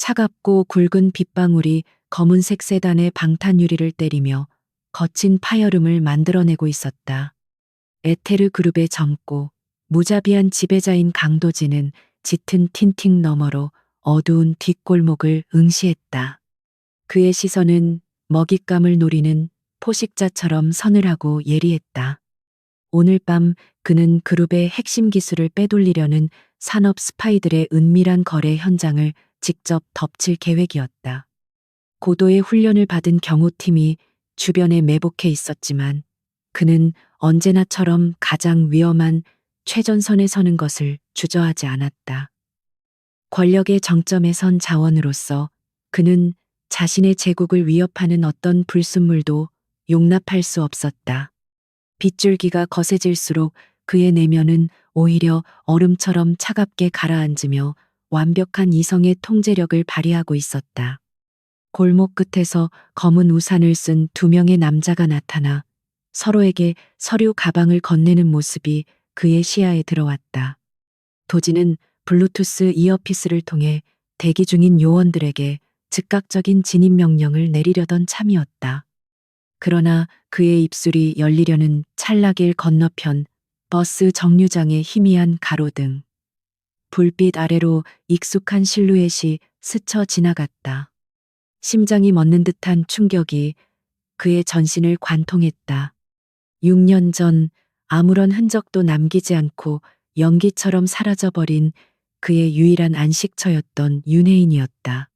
차갑고 굵은 빗방울이 검은색 세단의 방탄 유리를 때리며 거친 파열음을 만들어내고 있었다. 에테르 그룹의 젊고 무자비한 지배자인 강도진은 짙은 틴팅 너머로 어두운 뒷골목을 응시했다. 그의 시선은 먹잇감을 노리는 포식자처럼 서늘하고 예리했다. 오늘 밤 그는 그룹의 핵심 기술을 빼돌리려는 산업 스파이들의 은밀한 거래 현장을 직접 덮칠 계획이었다. 고도의 훈련을 받은 경호팀이 주변에 매복해 있었지만 그는 언제나처럼 가장 위험한 최전선에 서는 것을 주저하지 않았다. 권력의 정점에 선 자원으로서 그는 자신의 제국을 위협하는 어떤 불순물도 용납할 수 없었다. 빗줄기가 거세질수록 그의 내면은 오히려 얼음처럼 차갑게 가라앉으며 완벽한 이성의 통제력을 발휘하고 있었다. 골목 끝에서 검은 우산을 쓴 두 명의 남자가 나타나 서로에게 서류 가방을 건네는 모습이 그의 시야에 들어왔다. 도지는 블루투스 이어피스를 통해 대기 중인 요원들에게 즉각적인 진입 명령을 내리려던 참이었다. 그러나 그의 입술이 열리려는 찰나길 건너편 버스 정류장의 희미한 가로등. 불빛 아래로 익숙한 실루엣이 스쳐 지나갔다. 심장이 멎는 듯한 충격이 그의 전신을 관통했다. 6년 전 아무런 흔적도 남기지 않고 연기처럼 사라져버린 그의 유일한 안식처였던 윤혜인이었다.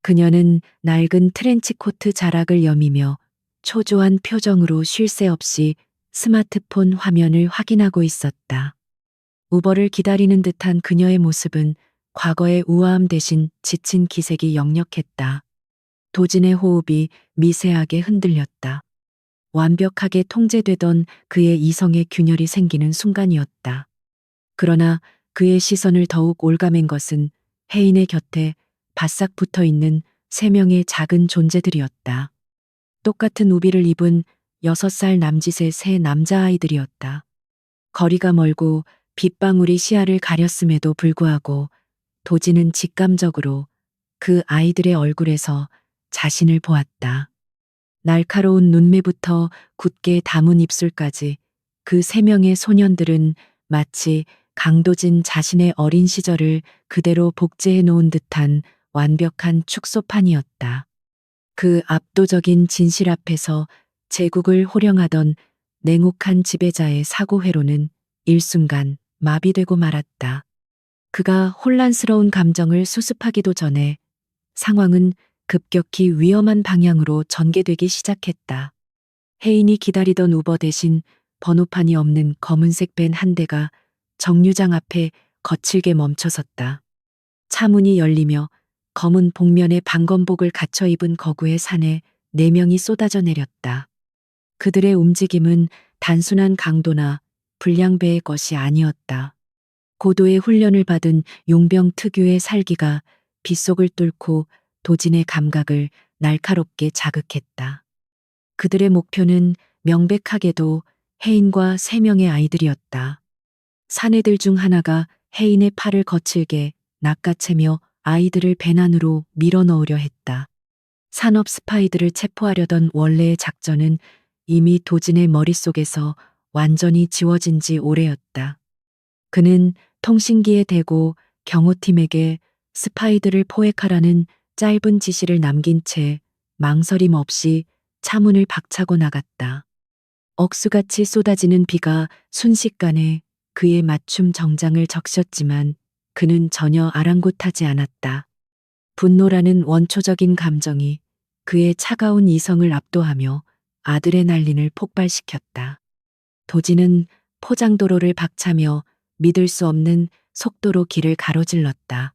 그녀는 낡은 트렌치코트 자락을 여미며 초조한 표정으로 쉴 새 없이 스마트폰 화면을 확인하고 있었다. 우버를 기다리는 듯한 그녀의 모습은 과거의 우아함 대신 지친 기색이 역력했다. 도진의 호흡이 미세하게 흔들렸다. 완벽하게 통제되던 그의 이성의 균열이 생기는 순간이었다. 그러나 그의 시선을 더욱 올가맨 것은 혜인의 곁에 바싹 붙어 있는 세 명의 작은 존재들이었다. 똑같은 우비를 입은 6살 남짓의 세 남자아이들이었다. 거리가 멀고 빗방울이 시야를 가렸음에도 불구하고 도진은 직감적으로 그 아이들의 얼굴에서 자신을 보았다. 날카로운 눈매부터 굳게 담은 입술까지 그 세 명의 소년들은 마치 강도진 자신의 어린 시절을 그대로 복제해 놓은 듯한 완벽한 축소판이었다. 그 압도적인 진실 앞에서 제국을 호령하던 냉혹한 지배자의 사고회로는 일순간 마비되고 말았다. 그가 혼란스러운 감정을 수습하기도 전에 상황은 급격히 위험한 방향으로 전개되기 시작했다. 혜인이 기다리던 우버 대신 번호판이 없는 검은색 밴 한 대가 정류장 앞에 거칠게 멈춰섰다. 차 문이 열리며 검은 복면에 방검복을 갖춰 입은 거구의 산에 4명이 쏟아져 내렸다. 그들의 움직임은 단순한 강도나 불량배의 것이 아니었다. 고도의 훈련을 받은 용병 특유의 살기가 빗속을 뚫고 도진의 감각을 날카롭게 자극했다. 그들의 목표는 명백하게도 혜인과 3명의 아이들이었다. 사내들 중 하나가 혜인의 팔을 거칠게 낚아채며 아이들을 배 안으로 밀어넣으려 했다. 산업 스파이들을 체포하려던 원래의 작전은 이미 도진의 머릿속에서 완전히 지워진 지 오래였다. 그는 통신기에 대고 경호팀에게 스파이들을 포획하라는 짧은 지시를 남긴 채 망설임 없이 차문을 박차고 나갔다. 억수같이 쏟아지는 비가 순식간에 그의 맞춤 정장을 적셨지만 그는 전혀 아랑곳하지 않았다. 분노라는 원초적인 감정이 그의 차가운 이성을 압도하며 아드레날린을 폭발시켰다. 도진은 포장도로를 박차며 믿을 수 없는 속도로 길을 가로질렀다.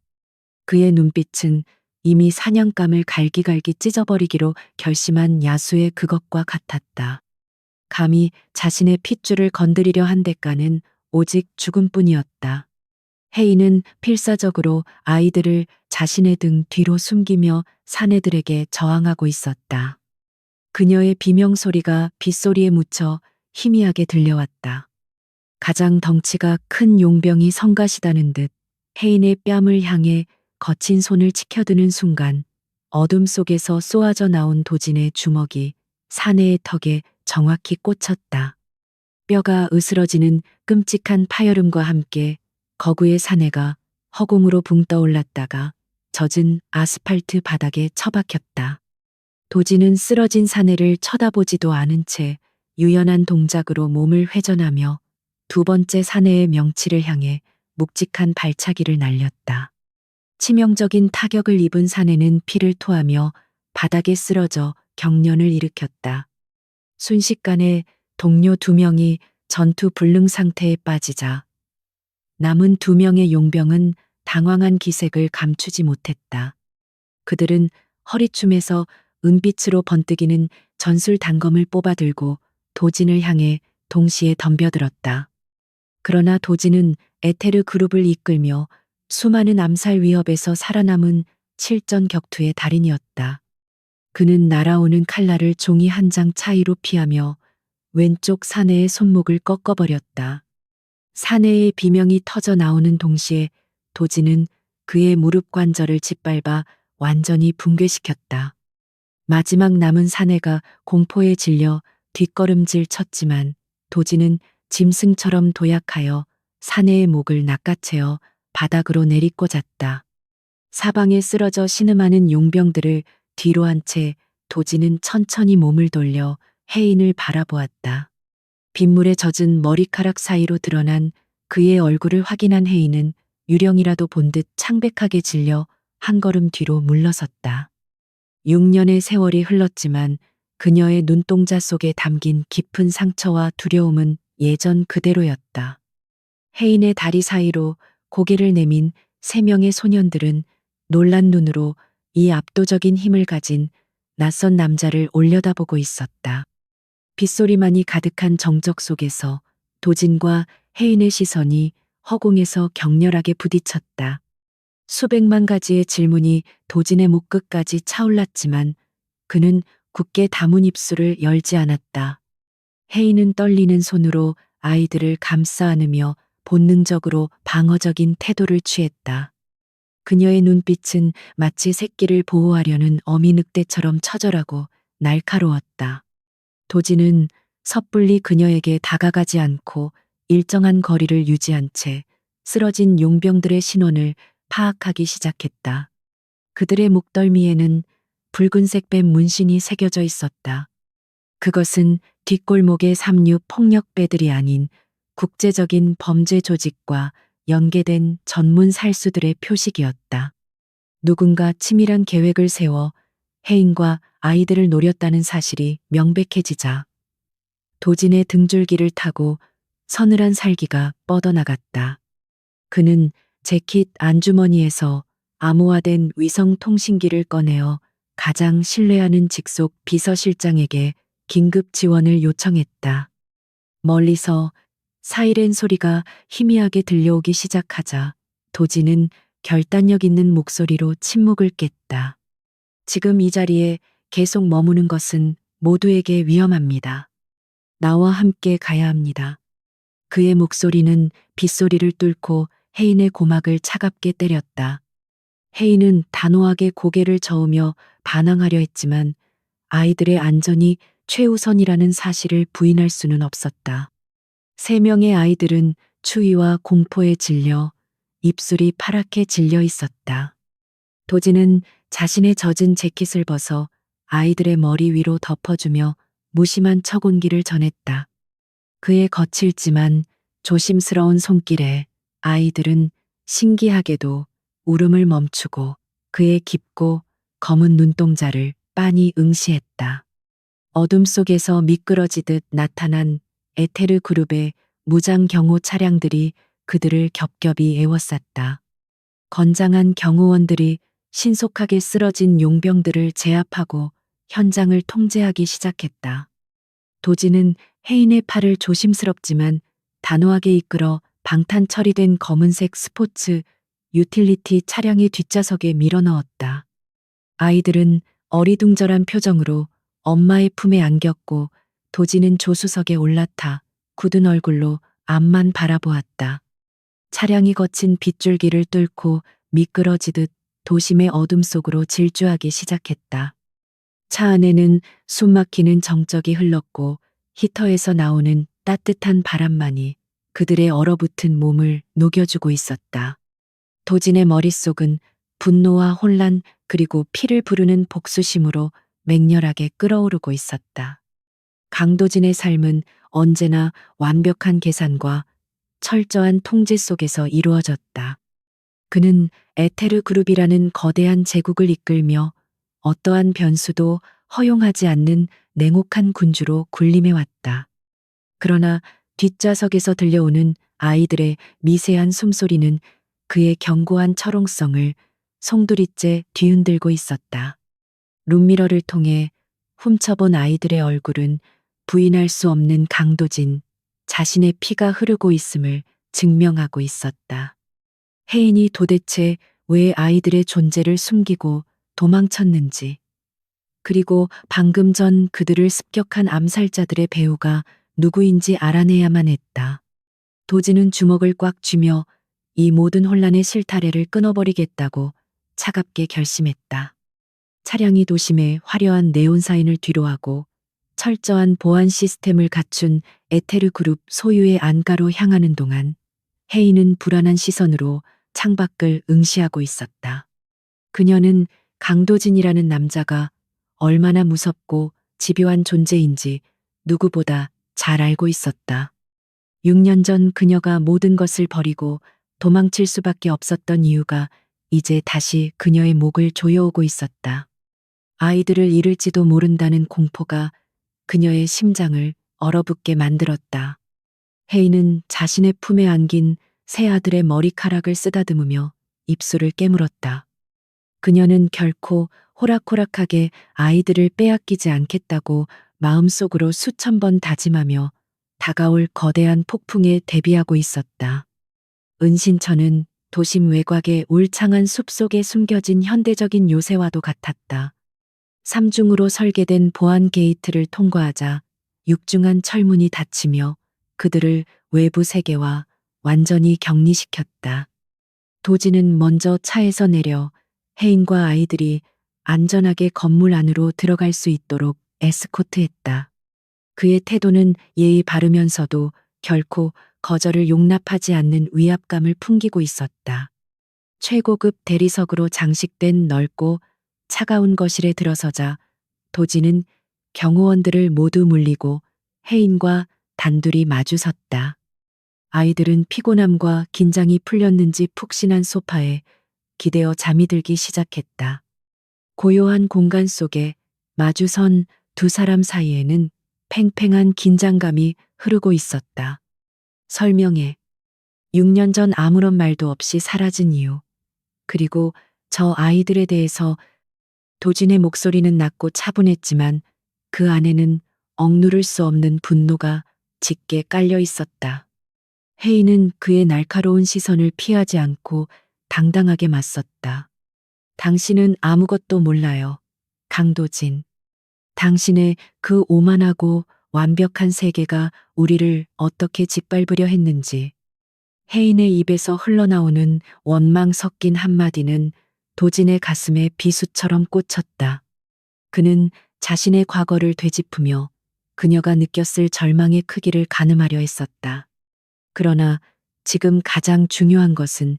그의 눈빛은 이미 사냥감을 갈기갈기 찢어버리기로 결심한 야수의 그것과 같았다. 감히 자신의 핏줄을 건드리려 한 대가는 오직 죽음뿐이었다. 혜인은 필사적으로 아이들을 자신의 등 뒤로 숨기며 사내들에게 저항하고 있었다. 그녀의 비명소리가 빗소리에 묻혀 희미하게 들려왔다. 가장 덩치가 큰 용병이 성가시다는 듯 혜인의 뺨을 향해 거친 손을 치켜드는 순간 어둠 속에서 쏘아져 나온 도진의 주먹이 사내의 턱에 정확히 꽂혔다. 뼈가 으스러지는 끔찍한 파열음과 함께 거구의 사내가 허공으로 붕 떠올랐다가 젖은 아스팔트 바닥에 처박혔다. 도진은 쓰러진 사내를 쳐다보지도 않은 채 유연한 동작으로 몸을 회전하며 두 번째 사내의 명치를 향해 묵직한 발차기를 날렸다. 치명적인 타격을 입은 사내는 피를 토하며 바닥에 쓰러져 경련을 일으켰다. 순식간에 동료 2명이 전투 불능 상태에 빠지자 남은 2명의 용병은 당황한 기색을 감추지 못했다. 그들은 허리춤에서 은빛으로 번뜩이는 전술 단검을 뽑아들고 도진을 향해 동시에 덤벼들었다. 그러나 도진은 에테르 그룹을 이끌며 수많은 암살 위협에서 살아남은 실전 격투의 달인이었다. 그는 날아오는 칼날을 종이 한 장 차이로 피하며 왼쪽 사내의 손목을 꺾어버렸다. 사내의 비명이 터져 나오는 동시에 도진은 그의 무릎 관절을 짓밟아 완전히 붕괴시켰다. 마지막 남은 사내가 공포에 질려 뒷걸음질 쳤지만 도진은 짐승처럼 도약하여 사내의 목을 낚아채어 바닥으로 내리꽂았다. 사방에 쓰러져 신음하는 용병들을 뒤로 한 채 도진은 천천히 몸을 돌려 해인을 바라보았다. 빗물에 젖은 머리카락 사이로 드러난 그의 얼굴을 확인한 해인은 유령이라도 본 듯 창백하게 질려 한 걸음 뒤로 물러섰다. 6년의 세월이 흘렀지만 그녀의 눈동자 속에 담긴 깊은 상처와 두려움은 예전 그대로였다. 해인의 다리 사이로 고개를 내민 3명의 소년들은 놀란 눈으로 이 압도적인 힘을 가진 낯선 남자를 올려다보고 있었다. 빗소리만이 가득한 정적 속에서 도진과 해인의 시선이 허공에서 격렬하게 부딪혔다. 수백만 가지의 질문이 도진의 목 끝까지 차올랐지만 그는 굳게 다문 입술을 열지 않았다. 해인은 떨리는 손으로 아이들을 감싸 안으며 본능적으로 방어적인 태도를 취했다. 그녀의 눈빛은 마치 새끼를 보호하려는 어미 늑대처럼 처절하고 날카로웠다. 도진은 섣불리 그녀에게 다가가지 않고 일정한 거리를 유지한 채 쓰러진 용병들의 신원을 파악하기 시작했다. 그들의 목덜미에는 붉은색 뱀 문신이 새겨져 있었다. 그것은 뒷골목의 삼류 폭력배들이 아닌 국제적인 범죄 조직과 연계된 전문 살수들의 표식이었다. 누군가 치밀한 계획을 세워 해인과 아이들을 노렸다는 사실이 명백해지자 도진의 등줄기를 타고 서늘한 살기가 뻗어나갔다. 그는 재킷 안주머니에서 암호화된 위성 통신기를 꺼내어 가장 신뢰하는 직속 비서실장에게 긴급 지원을 요청했다. 멀리서 사이렌 소리가 희미하게 들려오기 시작하자 도진은 결단력 있는 목소리로 침묵을 깼다. 지금 이 자리에 계속 머무는 것은 모두에게 위험합니다. 나와 함께 가야 합니다. 그의 목소리는 빗소리를 뚫고 해인의 고막을 차갑게 때렸다. 해인은 단호하게 고개를 저으며 반항하려 했지만 아이들의 안전이 최우선이라는 사실을 부인할 수는 없었다. 3명의 아이들은 추위와 공포에 질려 입술이 파랗게 질려 있었다. 도진은 자신의 젖은 재킷을 벗어 아이들의 머리 위로 덮어주며 무심한 척 온기를 전했다. 그의 거칠지만 조심스러운 손길에 아이들은 신기하게도 울음을 멈추고 그의 깊고 검은 눈동자를 빤히 응시했다. 어둠 속에서 미끄러지듯 나타난 에테르 그룹의 무장 경호 차량들이 그들을 겹겹이 에워쌌다. 건장한 경호원들이 신속하게 쓰러진 용병들을 제압하고 현장을 통제하기 시작했다. 도진은 해인의 팔을 조심스럽지만 단호하게 이끌어 방탄 처리된 검은색 스포츠 유틸리티 차량의 뒷좌석에 밀어넣었다. 아이들은 어리둥절한 표정으로 엄마의 품에 안겼고 도진은 조수석에 올라타 굳은 얼굴로 앞만 바라보았다. 차량이 거친 빗줄기를 뚫고 미끄러지듯 도심의 어둠 속으로 질주하기 시작했다. 차 안에는 숨막히는 정적이 흘렀고 히터에서 나오는 따뜻한 바람만이 그들의 얼어붙은 몸을 녹여주고 있었다. 도진의 머릿속은 분노와 혼란 그리고 피를 부르는 복수심으로 맹렬하게 끓어오르고 있었다. 강도진의 삶은 언제나 완벽한 계산과 철저한 통제 속에서 이루어졌다. 그는 에테르 그룹이라는 거대한 제국을 이끌며 어떠한 변수도 허용하지 않는 냉혹한 군주로 군림해왔다. 그러나 뒷좌석에서 들려오는 아이들의 미세한 숨소리는 그의 견고한 철옹성을 송두리째 뒤흔들고 있었다. 룸미러를 통해 훔쳐본 아이들의 얼굴은 부인할 수 없는 강도진, 자신의 피가 흐르고 있음을 증명하고 있었다. 혜인이 도대체 왜 아이들의 존재를 숨기고 도망쳤는지, 그리고 방금 전 그들을 습격한 암살자들의 배우가 누구인지 알아내야만 했다. 도진은 주먹을 꽉 쥐며 이 모든 혼란의 실타래를 끊어버리겠다고 차갑게 결심했다. 차량이 도심의 화려한 네온 사인을 뒤로하고 철저한 보안 시스템을 갖춘 에테르 그룹 소유의 안가로 향하는 동안 혜인은 불안한 시선으로 창밖을 응시하고 있었다. 그녀는 강도진이라는 남자가 얼마나 무섭고 집요한 존재인지 누구보다 잘 알고 있었다. 6년 전 그녀가 모든 것을 버리고 도망칠 수밖에 없었던 이유가 이제 다시 그녀의 목을 조여오고 있었다. 아이들을 잃을지도 모른다는 공포가 그녀의 심장을 얼어붙게 만들었다. 혜인은 자신의 품에 안긴 새 아들의 머리카락을 쓰다듬으며 입술을 깨물었다. 그녀는 결코 호락호락하게 아이들을 빼앗기지 않겠다고 마음속으로 수천 번 다짐하며 다가올 거대한 폭풍에 대비하고 있었다. 은신처는 도심 외곽의 울창한 숲속에 숨겨진 현대적인 요새와도 같았다. 삼중으로 설계된 보안 게이트를 통과하자 육중한 철문이 닫히며 그들을 외부 세계와 완전히 격리시켰다. 도진은 먼저 차에서 내려 혜인과 아이들이 안전하게 건물 안으로 들어갈 수 있도록 에스코트했다. 그의 태도는 예의 바르면서도 결코 거절을 용납하지 않는 위압감을 풍기고 있었다. 최고급 대리석으로 장식된 넓고 차가운 거실에 들어서자 도진은 경호원들을 모두 물리고 혜인과 단둘이 마주섰다. 아이들은 피곤함과 긴장이 풀렸는지 푹신한 소파에 기대어 잠이 들기 시작했다. 고요한 공간 속에 마주선 두 사람 사이에는 팽팽한 긴장감이 흐르고 있었다. 설명해. 6년 전 아무런 말도 없이 사라진 이유. 그리고 저 아이들에 대해서 도진의 목소리는 낮고 차분했지만 그 안에는 억누를 수 없는 분노가 짙게 깔려 있었다. 혜인은 그의 날카로운 시선을 피하지 않고 당당하게 맞섰다. 당신은 아무것도 몰라요. 강도진. 당신의 그 오만하고 완벽한 세계가 우리를 어떻게 짓밟으려 했는지. 혜인의 입에서 흘러나오는 원망 섞인 한마디는 도진의 가슴에 비수처럼 꽂혔다. 그는 자신의 과거를 되짚으며 그녀가 느꼈을 절망의 크기를 가늠하려 했었다. 그러나 지금 가장 중요한 것은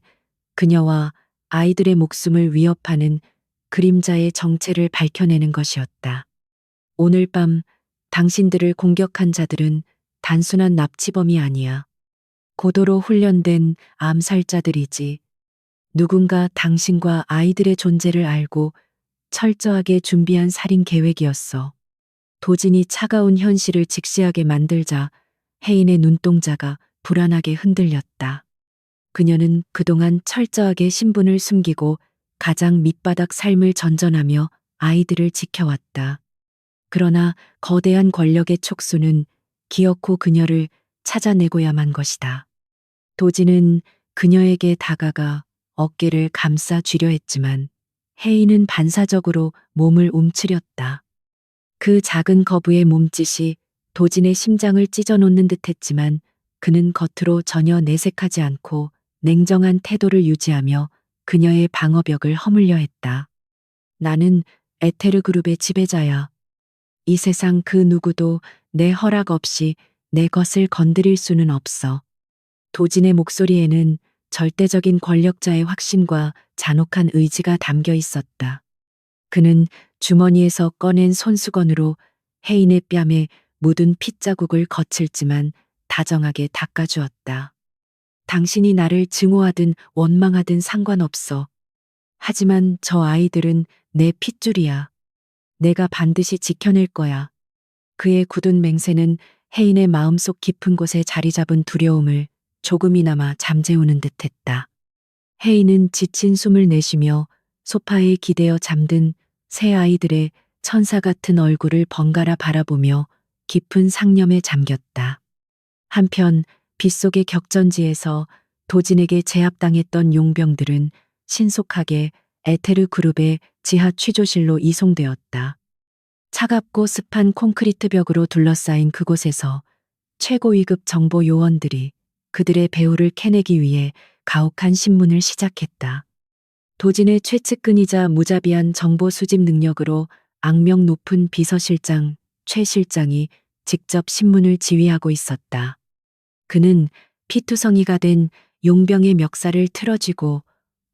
그녀와 아이들의 목숨을 위협하는 그림자의 정체를 밝혀내는 것이었다. 오늘 밤 당신들을 공격한 자들은 단순한 납치범이 아니야. 고도로 훈련된 암살자들이지. 누군가 당신과 아이들의 존재를 알고 철저하게 준비한 살인 계획이었어. 도진이 차가운 현실을 직시하게 만들자 혜인의 눈동자가 불안하게 흔들렸다. 그녀는 그동안 철저하게 신분을 숨기고 가장 밑바닥 삶을 전전하며 아이들을 지켜왔다. 그러나 거대한 권력의 촉수는 기어코 그녀를 찾아내고야만 것이다. 도진은 그녀에게 다가가 어깨를 감싸 쥐려 했지만 혜인은 반사적으로 몸을 움츠렸다. 그 작은 거부의 몸짓이 도진의 심장을 찢어놓는 듯했지만 그는 겉으로 전혀 내색하지 않고 냉정한 태도를 유지하며 그녀의 방어벽을 허물려 했다. 나는 에테르 그룹의 지배자야. 이 세상 그 누구도 내 허락 없이 내 것을 건드릴 수는 없어. 도진의 목소리에는 절대적인 권력자의 확신과 잔혹한 의지가 담겨 있었다. 그는 주머니에서 꺼낸 손수건으로 혜인의 뺨에 묻은 핏자국을 거칠지만 다정하게 닦아주었다. 당신이 나를 증오하든 원망하든 상관없어. 하지만 저 아이들은 내 핏줄이야. 내가 반드시 지켜낼 거야. 그의 굳은 맹세는 혜인의 마음속 깊은 곳에 자리 잡은 두려움을 조금이나마 잠재우는 듯했다. 혜인은 지친 숨을 내쉬며 소파에 기대어 잠든 새 아이들의 천사 같은 얼굴을 번갈아 바라보며 깊은 상념에 잠겼다. 한편 빗속의 격전지에서 도진에게 제압당했던 용병들은 신속하게 에테르 그룹의 지하 취조실로 이송되었다. 차갑고 습한 콘크리트 벽으로 둘러싸인 그곳에서 최고 위급 정보 요원들이 그들의 배후를 캐내기 위해 가혹한 신문을 시작했다. 도진의 최측근이자 무자비한 정보 수집 능력으로 악명 높은 비서실장 최 실장이 직접 신문을 지휘하고 있었다. 그는 피투성이가 된 용병의 멱살을 틀어쥐고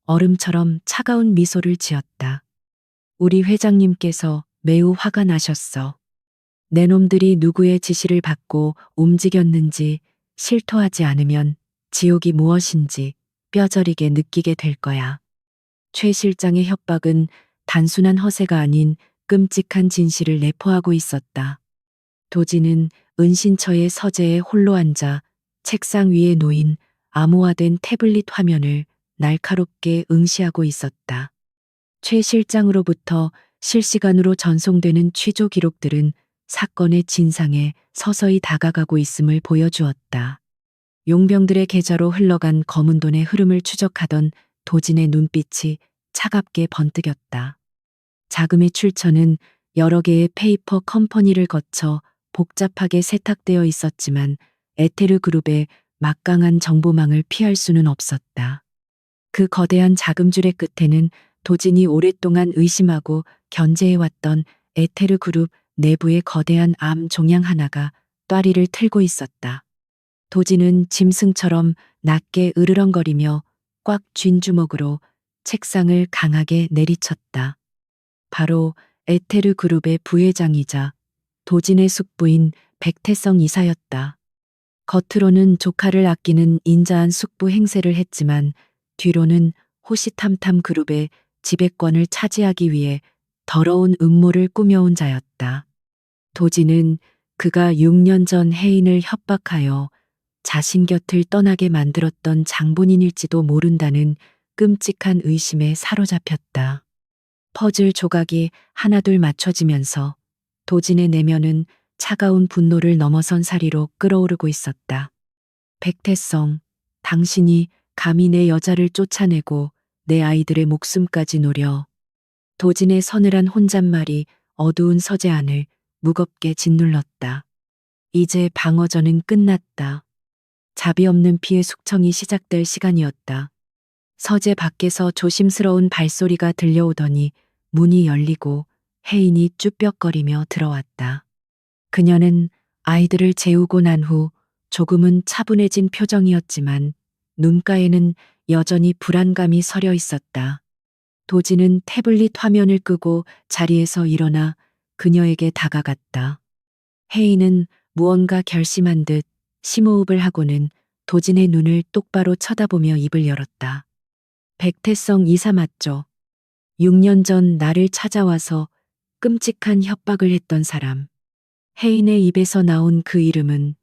얼음처럼 차가운 미소를 지었다. 우리 회장님께서 매우 화가 나셨어. 내 놈들이 누구의 지시를 받고 움직였는지 실토하지 않으면 지옥이 무엇인지 뼈저리게 느끼게 될 거야. 최 실장의 협박은 단순한 허세가 아닌 끔찍한 진실을 내포하고 있었다. 도진은 은신처의 서재에 홀로 앉아 책상 위에 놓인 암호화된 태블릿 화면을 날카롭게 응시하고 있었다. 최 실장으로부터 실시간으로 전송되는 취조 기록들은 사건의 진상에 서서히 다가가고 있음을 보여주었다. 용병들의 계좌로 흘러간 검은 돈의 흐름을 추적하던 도진의 눈빛이 차갑게 번뜩였다. 자금의 출처는 여러 개의 페이퍼 컴퍼니를 거쳐 복잡하게 세탁되어 있었지만 에테르 그룹의 막강한 정보망을 피할 수는 없었다. 그 거대한 자금줄의 끝에는 도진이 오랫동안 의심하고 견제해왔던 에테르 그룹 내부의 거대한 암 종양 하나가 또리를 틀고 있었다. 도진은 짐승처럼 낮게 으르렁거리며 꽉 쥔 주먹으로 책상을 강하게 내리쳤다. 바로 에테르 그룹의 부회장이자 도진의 숙부인 백태성 이사였다. 겉으로는 조카를 아끼는 인자한 숙부 행세를 했지만 뒤로는 호시탐탐 그룹의 지배권을 차지하기 위해 더러운 음모를 꾸며온 자였다. 도진은 그가 6년 전 혜인을 협박하여 자신 곁을 떠나게 만들었던 장본인일지도 모른다는 끔찍한 의심에 사로잡혔다. 퍼즐 조각이 하나둘 맞춰지면서 도진의 내면은 차가운 분노를 넘어선 사리로 끓어오르고 있었다. 백태성, 당신이 감히 내 여자를 쫓아내고 내 아이들의 목숨까지 노려. 도진의 서늘한 혼잣말이 어두운 서재 안을 무겁게 짓눌렀다. 이제 방어전은 끝났다. 자비 없는 피의 숙청이 시작될 시간이었다. 서재 밖에서 조심스러운 발소리가 들려오더니 문이 열리고 혜인이 쭈뼛거리며 들어왔다. 그녀는 아이들을 재우고 난 후 조금은 차분해진 표정이었지만 눈가에는 여전히 불안감이 서려 있었다. 도진은 태블릿 화면을 끄고 자리에서 일어나 그녀에게 다가갔다. 혜인은 무언가 결심한 듯 심호흡을 하고는 도진의 눈을 똑바로 쳐다보며 입을 열었다. 백태성 이사 맞죠? 6년 전 나를 찾아와서 끔찍한 협박을 했던 사람. 혜인의 입에서 나온 그 이름은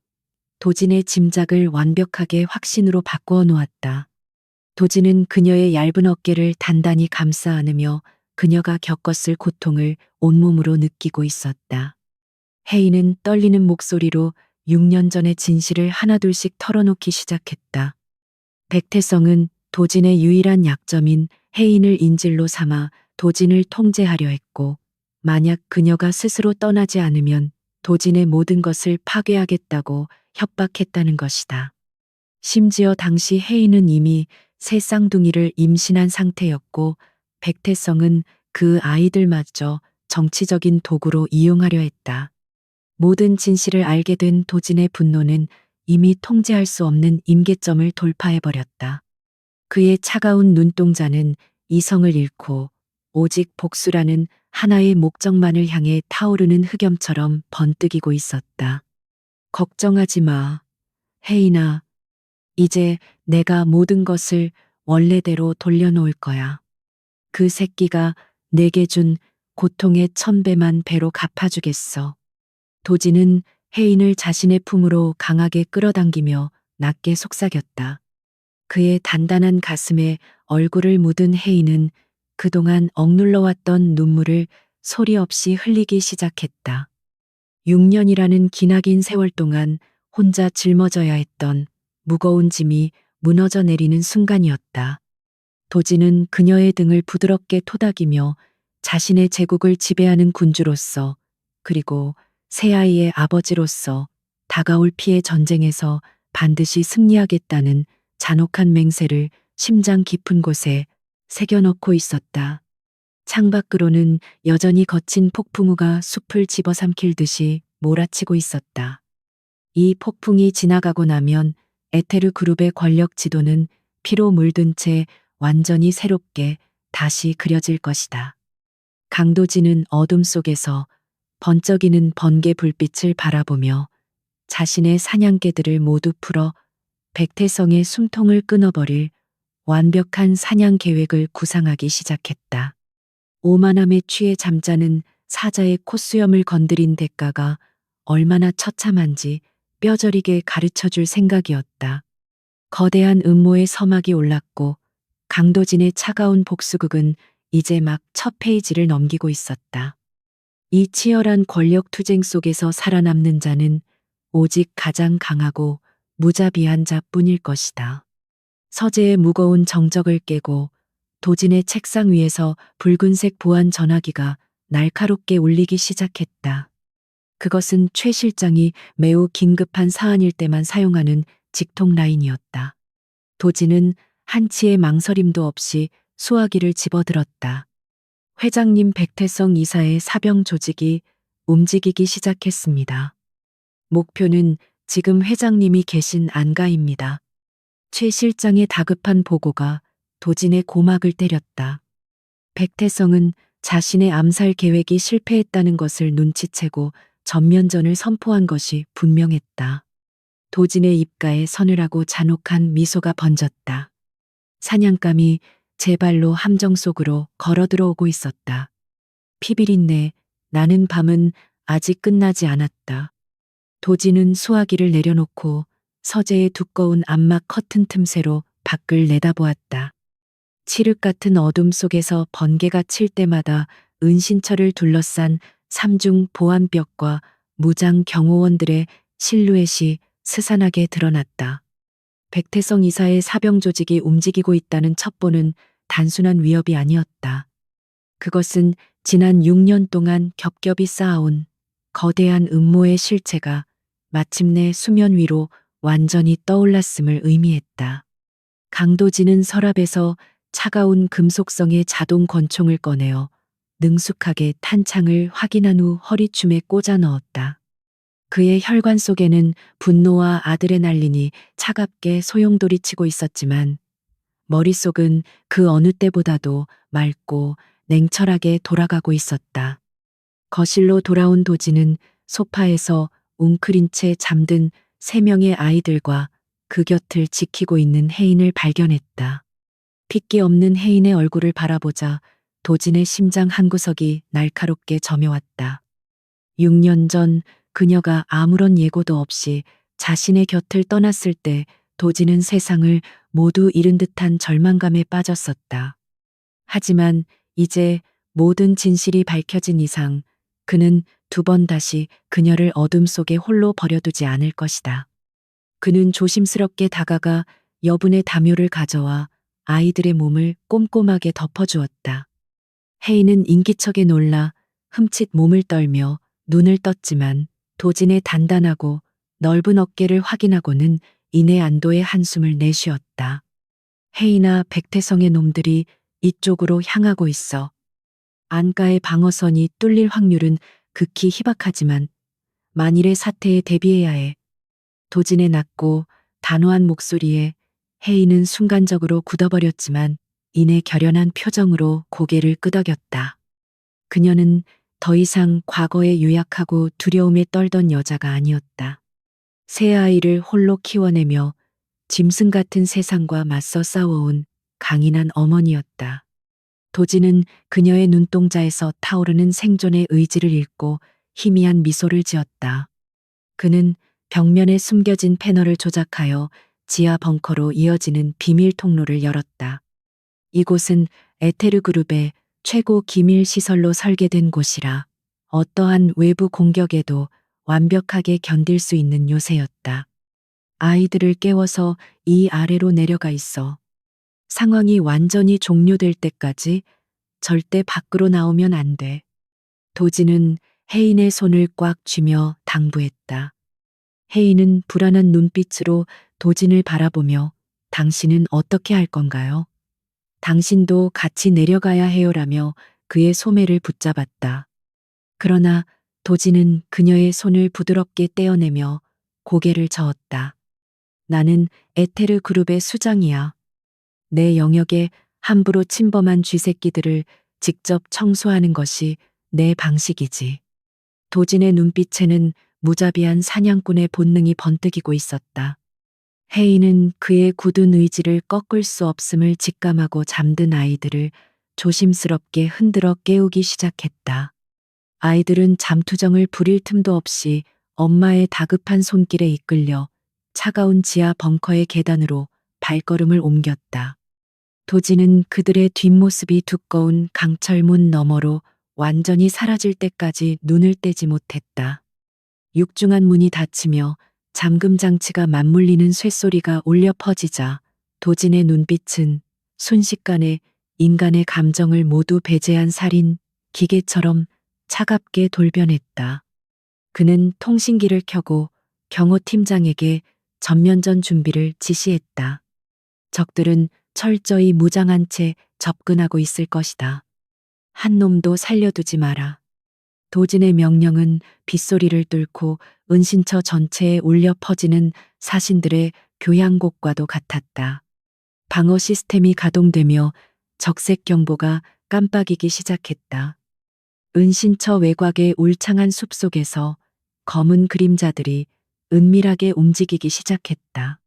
도진의 짐작을 완벽하게 확신으로 바꾸어 놓았다. 도진은 그녀의 얇은 어깨를 단단히 감싸 안으며 그녀가 겪었을 고통을 온몸으로 느끼고 있었다. 혜인은 떨리는 목소리로 6년 전의 진실을 하나둘씩 털어놓기 시작했다. 백태성은 도진의 유일한 약점인 혜인을 인질로 삼아 도진을 통제하려 했고, 만약 그녀가 스스로 떠나지 않으면 도진의 모든 것을 파괴하겠다고 협박했다는 것이다. 심지어 당시 혜인은 이미 새 쌍둥이를 임신한 상태였고 백태성은 그 아이들마저 정치적인 도구로 이용하려 했다. 모든 진실을 알게 된 도진의 분노는 이미 통제할 수 없는 임계점을 돌파해버렸다. 그의 차가운 눈동자는 이성을 잃고 오직 복수라는 하나의 목적만을 향해 타오르는 흑염처럼 번뜩이고 있었다. 걱정하지 마, 혜인아. 이제 내가 모든 것을 원래대로 돌려놓을 거야. 그 새끼가 내게 준 고통의 1000배만 배로 갚아주겠어. 도진은 혜인을 자신의 품으로 강하게 끌어당기며 낮게 속삭였다. 그의 단단한 가슴에 얼굴을 묻은 혜인은 그동안 억눌러왔던 눈물을 소리 없이 흘리기 시작했다. 6년이라는 기나긴 세월 동안 혼자 짊어져야 했던 무거운 짐이 무너져 내리는 순간이었다. 도진은 그녀의 등을 부드럽게 토닥이며 자신의 제국을 지배하는 군주로서 그리고 새 아이의 아버지로서 다가올 피해 전쟁에서 반드시 승리하겠다는 잔혹한 맹세를 심장 깊은 곳에 새겨넣고 있었다. 창밖으로는 여전히 거친 폭풍우가 숲을 집어삼킬 듯이 몰아치고 있었다. 이 폭풍이 지나가고 나면 에테르 그룹의 권력 지도는 피로 물든 채 완전히 새롭게 다시 그려질 것이다. 강도진은 어둠 속에서 번쩍이는 번개 불빛을 바라보며 자신의 사냥개들을 모두 풀어 백태성의 숨통을 끊어버릴 완벽한 사냥 계획을 구상하기 시작했다. 오만함에 취해 잠자는 사자의 콧수염을 건드린 대가가 얼마나 처참한지 뼈저리게 가르쳐줄 생각이었다. 거대한 음모의 서막이 올랐고 강도진의 차가운 복수극은 이제 막 첫 페이지를 넘기고 있었다. 이 치열한 권력 투쟁 속에서 살아남는 자는 오직 가장 강하고 무자비한 자뿐일 것이다. 서재의 무거운 정적을 깨고 도진의 책상 위에서 붉은색 보안 전화기가 날카롭게 울리기 시작했다. 그것은 최 실장이 매우 긴급한 사안일 때만 사용하는 직통 라인이었다. 도진은 한치의 망설임도 없이 수화기를 집어들었다. 회장님 백태성 이사의 사병 조직이 움직이기 시작했습니다. 목표는 지금 회장님이 계신 안가입니다. 최 실장의 다급한 보고가 도진의 고막을 때렸다. 백태성은 자신의 암살 계획이 실패했다는 것을 눈치채고 전면전을 선포한 것이 분명했다. 도진의 입가에 서늘하고 잔혹한 미소가 번졌다. 사냥감이 제 발로 함정 속으로 걸어 들어오고 있었다. 피비린내 나는 밤은 아직 끝나지 않았다. 도진은 수화기를 내려놓고 서재의 두꺼운 암막 커튼 틈새로 밖을 내다보았다. 칠흑 같은 어둠 속에서 번개가 칠 때마다 은신처를 둘러싼 삼중 보안벽과 무장 경호원들의 실루엣이 스산하게 드러났다. 백태성 이사의 사병 조직이 움직이고 있다는 첩보는 단순한 위협이 아니었다. 그것은 지난 6년 동안 겹겹이 쌓아온 거대한 음모의 실체가 마침내 수면 위로 완전히 떠올랐음을 의미했다. 강도진은 서랍에서 차가운 금속성의 자동 권총을 꺼내어 능숙하게 탄창을 확인한 후 허리춤에 꽂아 넣었다. 그의 혈관 속에는 분노와 아드레날린이 차갑게 소용돌이치고 있었지만 머릿속은 그 어느 때보다도 맑고 냉철하게 돌아가고 있었다. 거실로 돌아온 도진은 소파에서 웅크린 채 잠든 3명의 아이들과 그 곁을 지키고 있는 혜인을 발견했다. 핏기 없는 혜인의 얼굴을 바라보자 도진의 심장 한구석이 날카롭게 저며왔다. 6년 전 그녀가 아무런 예고도 없이 자신의 곁을 떠났을 때 도진은 세상을 모두 잃은 듯한 절망감에 빠졌었다. 하지만 이제 모든 진실이 밝혀진 이상 그는 2번 다시 그녀를 어둠 속에 홀로 버려두지 않을 것이다. 그는 조심스럽게 다가가 여분의 담요를 가져와 아이들의 몸을 꼼꼼하게 덮어주었다. 혜인은 인기척에 놀라 흠칫 몸을 떨며 눈을 떴지만 도진의 단단하고 넓은 어깨를 확인하고는 이내 안도의 한숨을 내쉬었다. 해이나 백태성의 놈들이 이쪽으로 향하고 있어. 안가의 방어선이 뚫릴 확률은 극히 희박하지만 만일의 사태에 대비해야 해. 도진의 낮고 단호한 목소리에 해이는 순간적으로 굳어버렸지만 이내 결연한 표정으로 고개를 끄덕였다. 그녀는 더 이상 과거에 유약하고 두려움에 떨던 여자가 아니었다. 새 아이를 홀로 키워내며 짐승 같은 세상과 맞서 싸워온 강인한 어머니였다. 도진은 그녀의 눈동자에서 타오르는 생존의 의지를 읽고 희미한 미소를 지었다. 그는 벽면에 숨겨진 패널을 조작하여 지하 벙커로 이어지는 비밀 통로를 열었다. 이곳은 에테르 그룹의 최고 기밀 시설로 설계된 곳이라 어떠한 외부 공격에도 완벽하게 견딜 수 있는 요새였다. 아이들을 깨워서 이 아래로 내려가 있어. 상황이 완전히 종료될 때까지 절대 밖으로 나오면 안 돼. 도진은 혜인의 손을 꽉 쥐며 당부했다. 혜인은 불안한 눈빛으로 도진을 바라보며 당신은 어떻게 할 건가요? 당신도 같이 내려가야 해요라며 그의 소매를 붙잡았다. 그러나 도진은 그녀의 손을 부드럽게 떼어내며 고개를 저었다. 나는 에테르 그룹의 수장이야. 내 영역에 함부로 침범한 쥐새끼들을 직접 청소하는 것이 내 방식이지. 도진의 눈빛에는 무자비한 사냥꾼의 본능이 번뜩이고 있었다. 혜인은 그의 굳은 의지를 꺾을 수 없음을 직감하고 잠든 아이들을 조심스럽게 흔들어 깨우기 시작했다. 아이들은 잠투정을 부릴 틈도 없이 엄마의 다급한 손길에 이끌려 차가운 지하 벙커의 계단으로 발걸음을 옮겼다. 도진은 그들의 뒷모습이 두꺼운 강철문 너머로 완전히 사라질 때까지 눈을 떼지 못했다. 육중한 문이 닫히며 잠금 장치가 맞물리는 쇳소리가 울려 퍼지자 도진의 눈빛은 순식간에 인간의 감정을 모두 배제한 살인 기계처럼 차갑게 돌변했다. 그는 통신기를 켜고 경호팀장에게 전면전 준비를 지시했다. 적들은 철저히 무장한 채 접근하고 있을 것이다. 한 놈도 살려두지 마라. 도진의 명령은 빗소리를 뚫고 은신처 전체에 울려 퍼지는 사신들의 교향곡과도 같았다. 방어 시스템이 가동되며 적색 경보가 깜빡이기 시작했다. 은신처 외곽의 울창한 숲속에서 검은 그림자들이 은밀하게 움직이기 시작했다.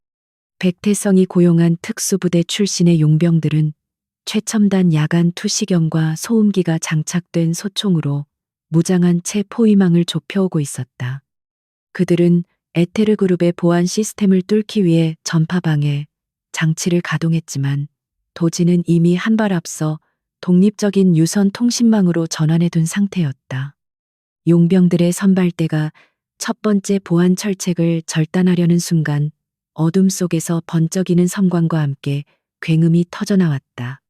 백태성이 고용한 특수부대 출신의 용병들은 최첨단 야간 투시경과 소음기가 장착된 소총으로 무장한 채 포위망을 좁혀오고 있었다. 그들은 에테르 그룹의 보안 시스템을 뚫기 위해 전파방해 장치를 가동했지만 도지는 이미 한 발 앞서 독립적인 유선 통신망으로 전환해 둔 상태였다. 용병들의 선발대가 첫 번째 보안 철책을 절단하려는 순간 어둠 속에서 번쩍이는 섬광과 함께 굉음이 터져나왔다.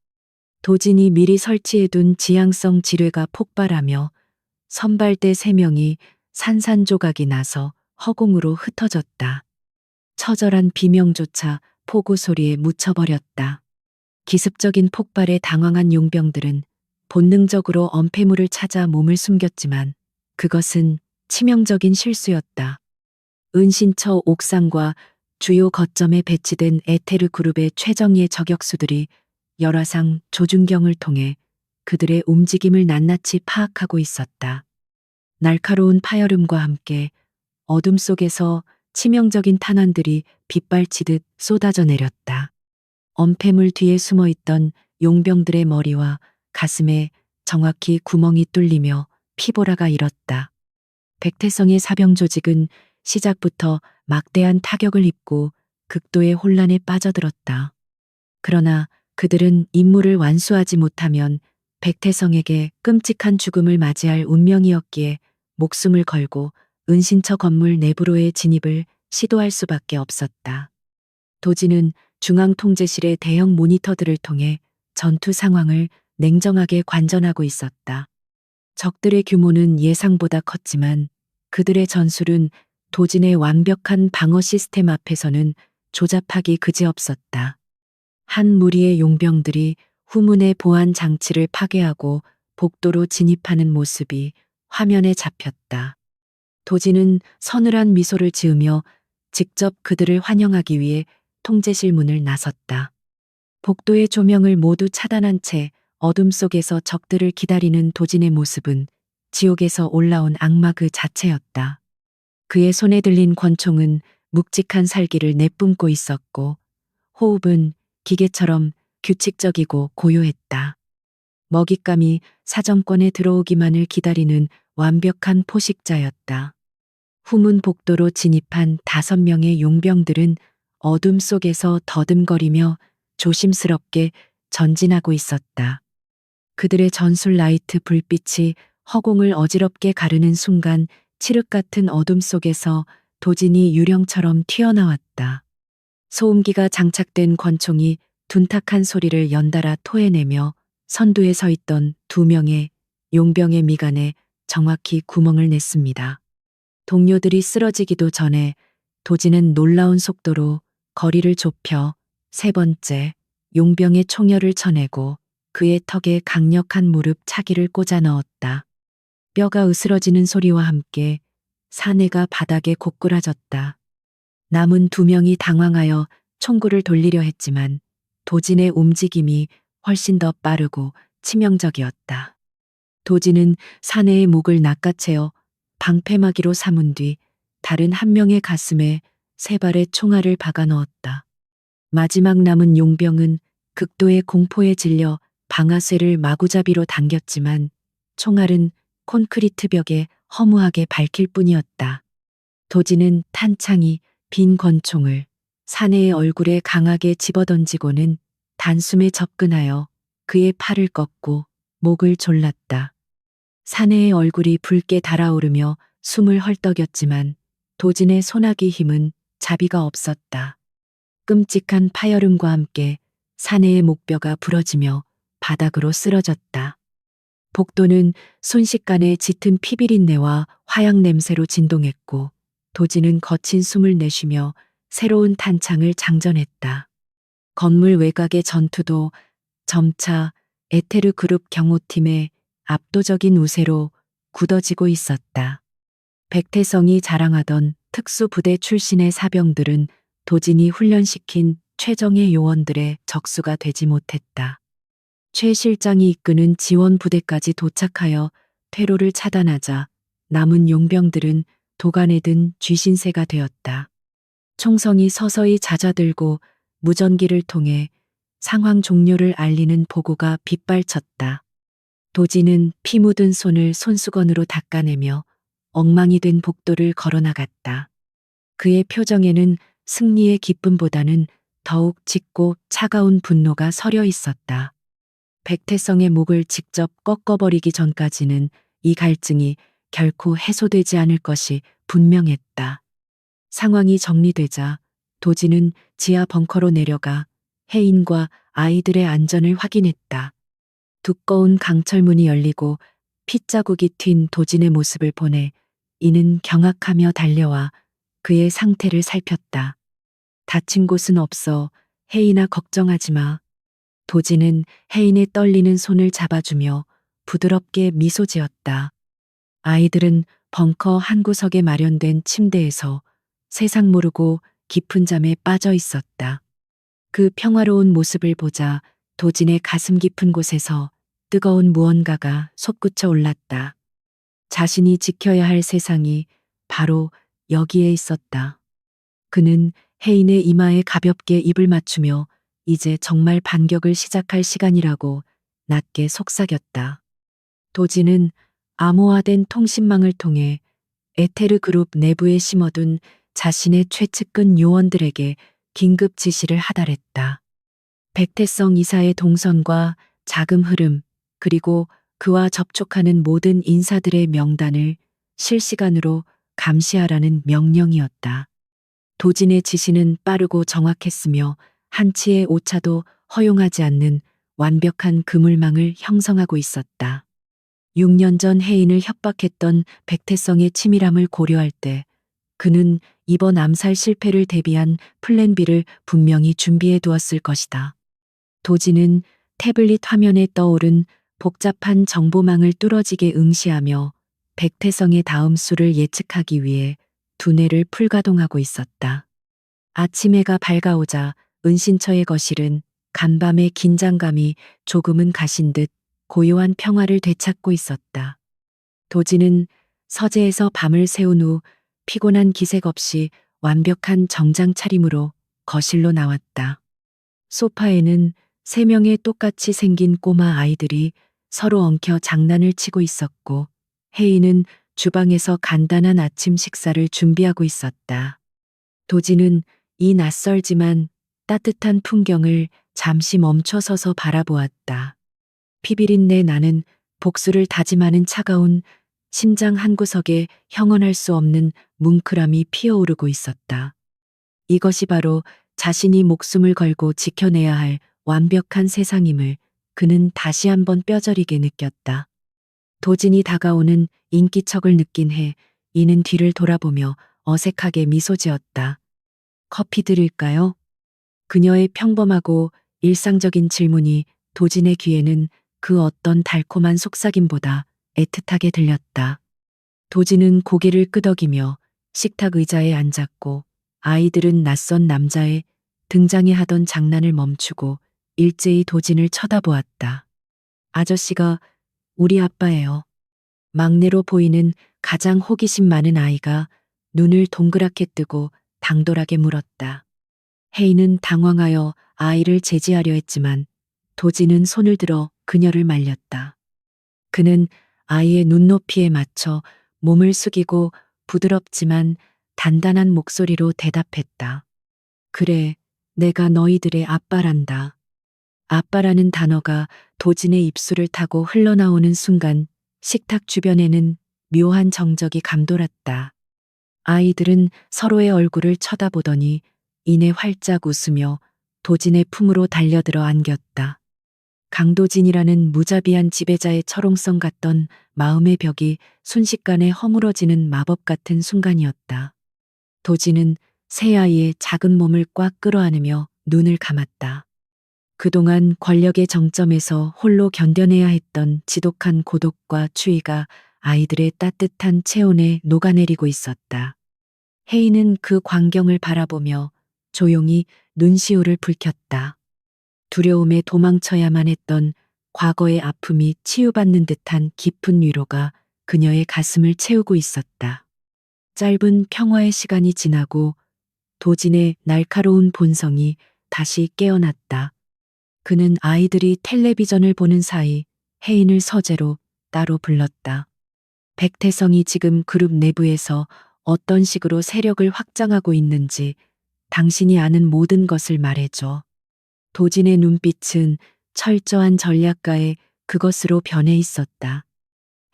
도진이 미리 설치해둔 지향성 지뢰가 폭발하며 선발대 3명이 산산조각이 나서 허공으로 흩어졌다. 처절한 비명조차 포구 소리에 묻혀버렸다. 기습적인 폭발에 당황한 용병들은 본능적으로 엄폐물을 찾아 몸을 숨겼지만 그것은 치명적인 실수였다. 은신처 옥상과 주요 거점에 배치된 에테르 그룹의 최정예 저격수들이 열화상 조준경을 통해 그들의 움직임을 낱낱이 파악하고 있었다. 날카로운 파열음과 함께 어둠 속에서 치명적인 탄환들이 빗발치듯 쏟아져 내렸다. 엄폐물 뒤에 숨어있던 용병들의 머리와 가슴에 정확히 구멍이 뚫리며 피보라가 일었다. 백태성의 사병 조직은 시작부터 막대한 타격을 입고 극도의 혼란에 빠져들었다. 그러나 그들은 임무를 완수하지 못하면 백태성에게 끔찍한 죽음을 맞이할 운명이었기에 목숨을 걸고 은신처 건물 내부로의 진입을 시도할 수밖에 없었다. 도지는 중앙통제실의 대형 모니터들을 통해 전투 상황을 냉정하게 관전하고 있었다. 적들의 규모는 예상보다 컸지만 그들의 전술은 도진의 완벽한 방어 시스템 앞에서는 조잡하기 그지없었다. 한 무리의 용병들이 후문의 보안 장치를 파괴하고 복도로 진입하는 모습이 화면에 잡혔다. 도지는 서늘한 미소를 지으며 직접 그들을 환영하기 위해 통제실 문을 나섰다. 복도의 조명을 모두 차단한 채 어둠 속에서 적들을 기다리는 도진의 모습은 지옥에서 올라온 악마 그 자체였다. 그의 손에 들린 권총은 묵직한 살기를 내뿜고 있었고 호흡은 기계처럼 규칙적이고 고요했다. 먹잇감이 사정권에 들어오기만을 기다리는 완벽한 포식자였다. 후문 복도로 진입한 5명의 용병들은 어둠 속에서 더듬거리며 조심스럽게 전진하고 있었다. 그들의 전술 라이트 불빛이 허공을 어지럽게 가르는 순간 칠흑 같은 어둠 속에서 도진이 유령처럼 튀어나왔다. 소음기가 장착된 권총이 둔탁한 소리를 연달아 토해내며 선두에 서 있던 2명의 용병의 미간에 정확히 구멍을 냈습니다. 동료들이 쓰러지기도 전에 도진은 놀라운 속도로 거리를 좁혀 3번째 용병의 총열을 쳐내고 그의 턱에 강력한 무릎 차기를 꽂아 넣었다. 뼈가 으스러지는 소리와 함께 사내가 바닥에 고꾸라졌다. 남은 2명이 당황하여 총구를 돌리려 했지만 도진의 움직임이 훨씬 더 빠르고 치명적이었다. 도진은 사내의 목을 낚아채어 방패막이로 삼은 뒤 다른 한 명의 가슴에 3발의 총알을 박아 넣었다. 마지막 남은 용병은 극도의 공포에 질려 방아쇠를 마구잡이로 당겼지만 총알은 콘크리트 벽에 허무하게 박힐 뿐이었다. 도진은 탄창이 빈 권총을 사내의 얼굴에 강하게 집어던지고는 단숨에 접근하여 그의 팔을 꺾고 목을 졸랐다. 사내의 얼굴이 붉게 달아오르며 숨을 헐떡였지만 도진의 소나기 힘은 자비가 없었다. 끔찍한 파열음과 함께 사내의 목뼈가 부러지며 바닥으로 쓰러졌다. 복도는 순식간에 짙은 피비린내와 화약 냄새로 진동했고 도진은 거친 숨을 내쉬며 새로운 탄창을 장전했다. 건물 외곽의 전투도 점차 에테르 그룹 경호팀의 압도적인 우세로 굳어지고 있었다. 백태성이 자랑하던 특수부대 출신의 사병들은 도진이 훈련시킨 최정예 요원들의 적수가 되지 못했다. 최 실장이 이끄는 지원 부대까지 도착하여 퇴로를 차단하자 남은 용병들은 도간에 든 쥐신새가 되었다. 총성이 서서히 잦아들고 무전기를 통해 상황 종료를 알리는 보고가 빗발쳤다. 도진은 피 묻은 손을 손수건으로 닦아내며 엉망이 된 복도를 걸어나갔다. 그의 표정에는 승리의 기쁨보다는 더욱 짙고 차가운 분노가 서려 있었다. 백태성의 목을 직접 꺾어버리기 전까지는 이 갈증이 결코 해소되지 않을 것이 분명했다. 상황이 정리되자 도진은 지하 벙커로 내려가 혜인과 아이들의 안전을 확인했다. 두꺼운 강철문이 열리고 핏자국이 튄 도진의 모습을 보내 이는 경악하며 달려와 그의 상태를 살폈다. 다친 곳은 없어 혜인아 걱정하지 마. 도진은 혜인의 떨리는 손을 잡아주며 부드럽게 미소 지었다. 아이들은 벙커 한 구석에 마련된 침대에서 세상 모르고 깊은 잠에 빠져 있었다. 그 평화로운 모습을 보자 도진의 가슴 깊은 곳에서 뜨거운 무언가가 솟구쳐 올랐다. 자신이 지켜야 할 세상이 바로 여기에 있었다. 그는 혜인의 이마에 가볍게 입을 맞추며 이제 정말 반격을 시작할 시간이라고 낮게 속삭였다. 도진은 암호화된 통신망을 통해 에테르 그룹 내부에 심어둔 자신의 최측근 요원들에게 긴급 지시를 하달했다. 백태성 이사의 동선과 자금 흐름, 그리고 그와 접촉하는 모든 인사들의 명단을 실시간으로 감시하라는 명령이었다. 도진의 지시는 빠르고 정확했으며 한치의 오차도 허용하지 않는 완벽한 그물망을 형성하고 있었다. 6년 전 혜인을 협박했던 백태성의 치밀함을 고려할 때 그는 이번 암살 실패를 대비한 플랜 B를 분명히 준비해 두었을 것이다. 도지는 태블릿 화면에 떠오른 복잡한 정보망을 뚫어지게 응시하며 백태성의 다음 수를 예측하기 위해 두뇌를 풀가동하고 있었다. 아침 해가 밝아오자 은신처의 거실은 간밤의 긴장감이 조금은 가신 듯 고요한 평화를 되찾고 있었다. 도지는 서재에서 밤을 새운 후 피곤한 기색 없이 완벽한 정장 차림으로 거실로 나왔다. 소파에는 세 명의 똑같이 생긴 꼬마 아이들이 서로 엉켜 장난을 치고 있었고, 혜인은 주방에서 간단한 아침 식사를 준비하고 있었다. 도지는 이 낯설지만 따뜻한 풍경을 잠시 멈춰서서 바라보았다. 피비린내 나는 복수를 다짐하는 차가운 심장 한구석에 형언할 수 없는 뭉클함이 피어오르고 있었다. 이것이 바로 자신이 목숨을 걸고 지켜내야 할 완벽한 세상임을 그는 다시 한번 뼈저리게 느꼈다. 도진이 다가오는 인기척을 느낀 해 이는 뒤를 돌아보며 어색하게 미소 지었다. 커피 드릴까요? 그녀의 평범하고 일상적인 질문이 도진의 귀에는 그 어떤 달콤한 속삭임보다 애틋하게 들렸다. 도진은 고개를 끄덕이며 식탁 의자에 앉았고, 아이들은 낯선 남자의 등장에 하던 장난을 멈추고 일제히 도진을 쳐다보았다. 아저씨가 우리 아빠예요. 막내로 보이는 가장 호기심 많은 아이가 눈을 동그랗게 뜨고 당돌하게 물었다. 혜인은 당황하여 아이를 제지하려 했지만 도진은 손을 들어 그녀를 말렸다. 그는 아이의 눈높이에 맞춰 몸을 숙이고 부드럽지만 단단한 목소리로 대답했다. 그래, 내가 너희들의 아빠란다. 아빠라는 단어가 도진의 입술을 타고 흘러나오는 순간 식탁 주변에는 묘한 정적이 감돌았다. 아이들은 서로의 얼굴을 쳐다보더니 이내 활짝 웃으며 도진의 품으로 달려들어 안겼다. 강도진이라는 무자비한 지배자의 철옹성 같던 마음의 벽이 순식간에 허물어지는 마법 같은 순간이었다. 도진은 새 아이의 작은 몸을 꽉 끌어안으며 눈을 감았다. 그동안 권력의 정점에서 홀로 견뎌내야 했던 지독한 고독과 추위가 아이들의 따뜻한 체온에 녹아내리고 있었다. 혜인은 그 광경을 바라보며 조용히 눈시울을 붉혔다. 두려움에 도망쳐야만 했던 과거의 아픔이 치유받는 듯한 깊은 위로가 그녀의 가슴을 채우고 있었다. 짧은 평화의 시간이 지나고 도진의 날카로운 본성이 다시 깨어났다. 그는 아이들이 텔레비전을 보는 사이 혜인을 서재로 따로 불렀다. 백태성이 지금 그룹 내부에서 어떤 식으로 세력을 확장하고 있는지 당신이 아는 모든 것을 말해줘. 도진의 눈빛은 철저한 전략가의 그것으로 변해 있었다.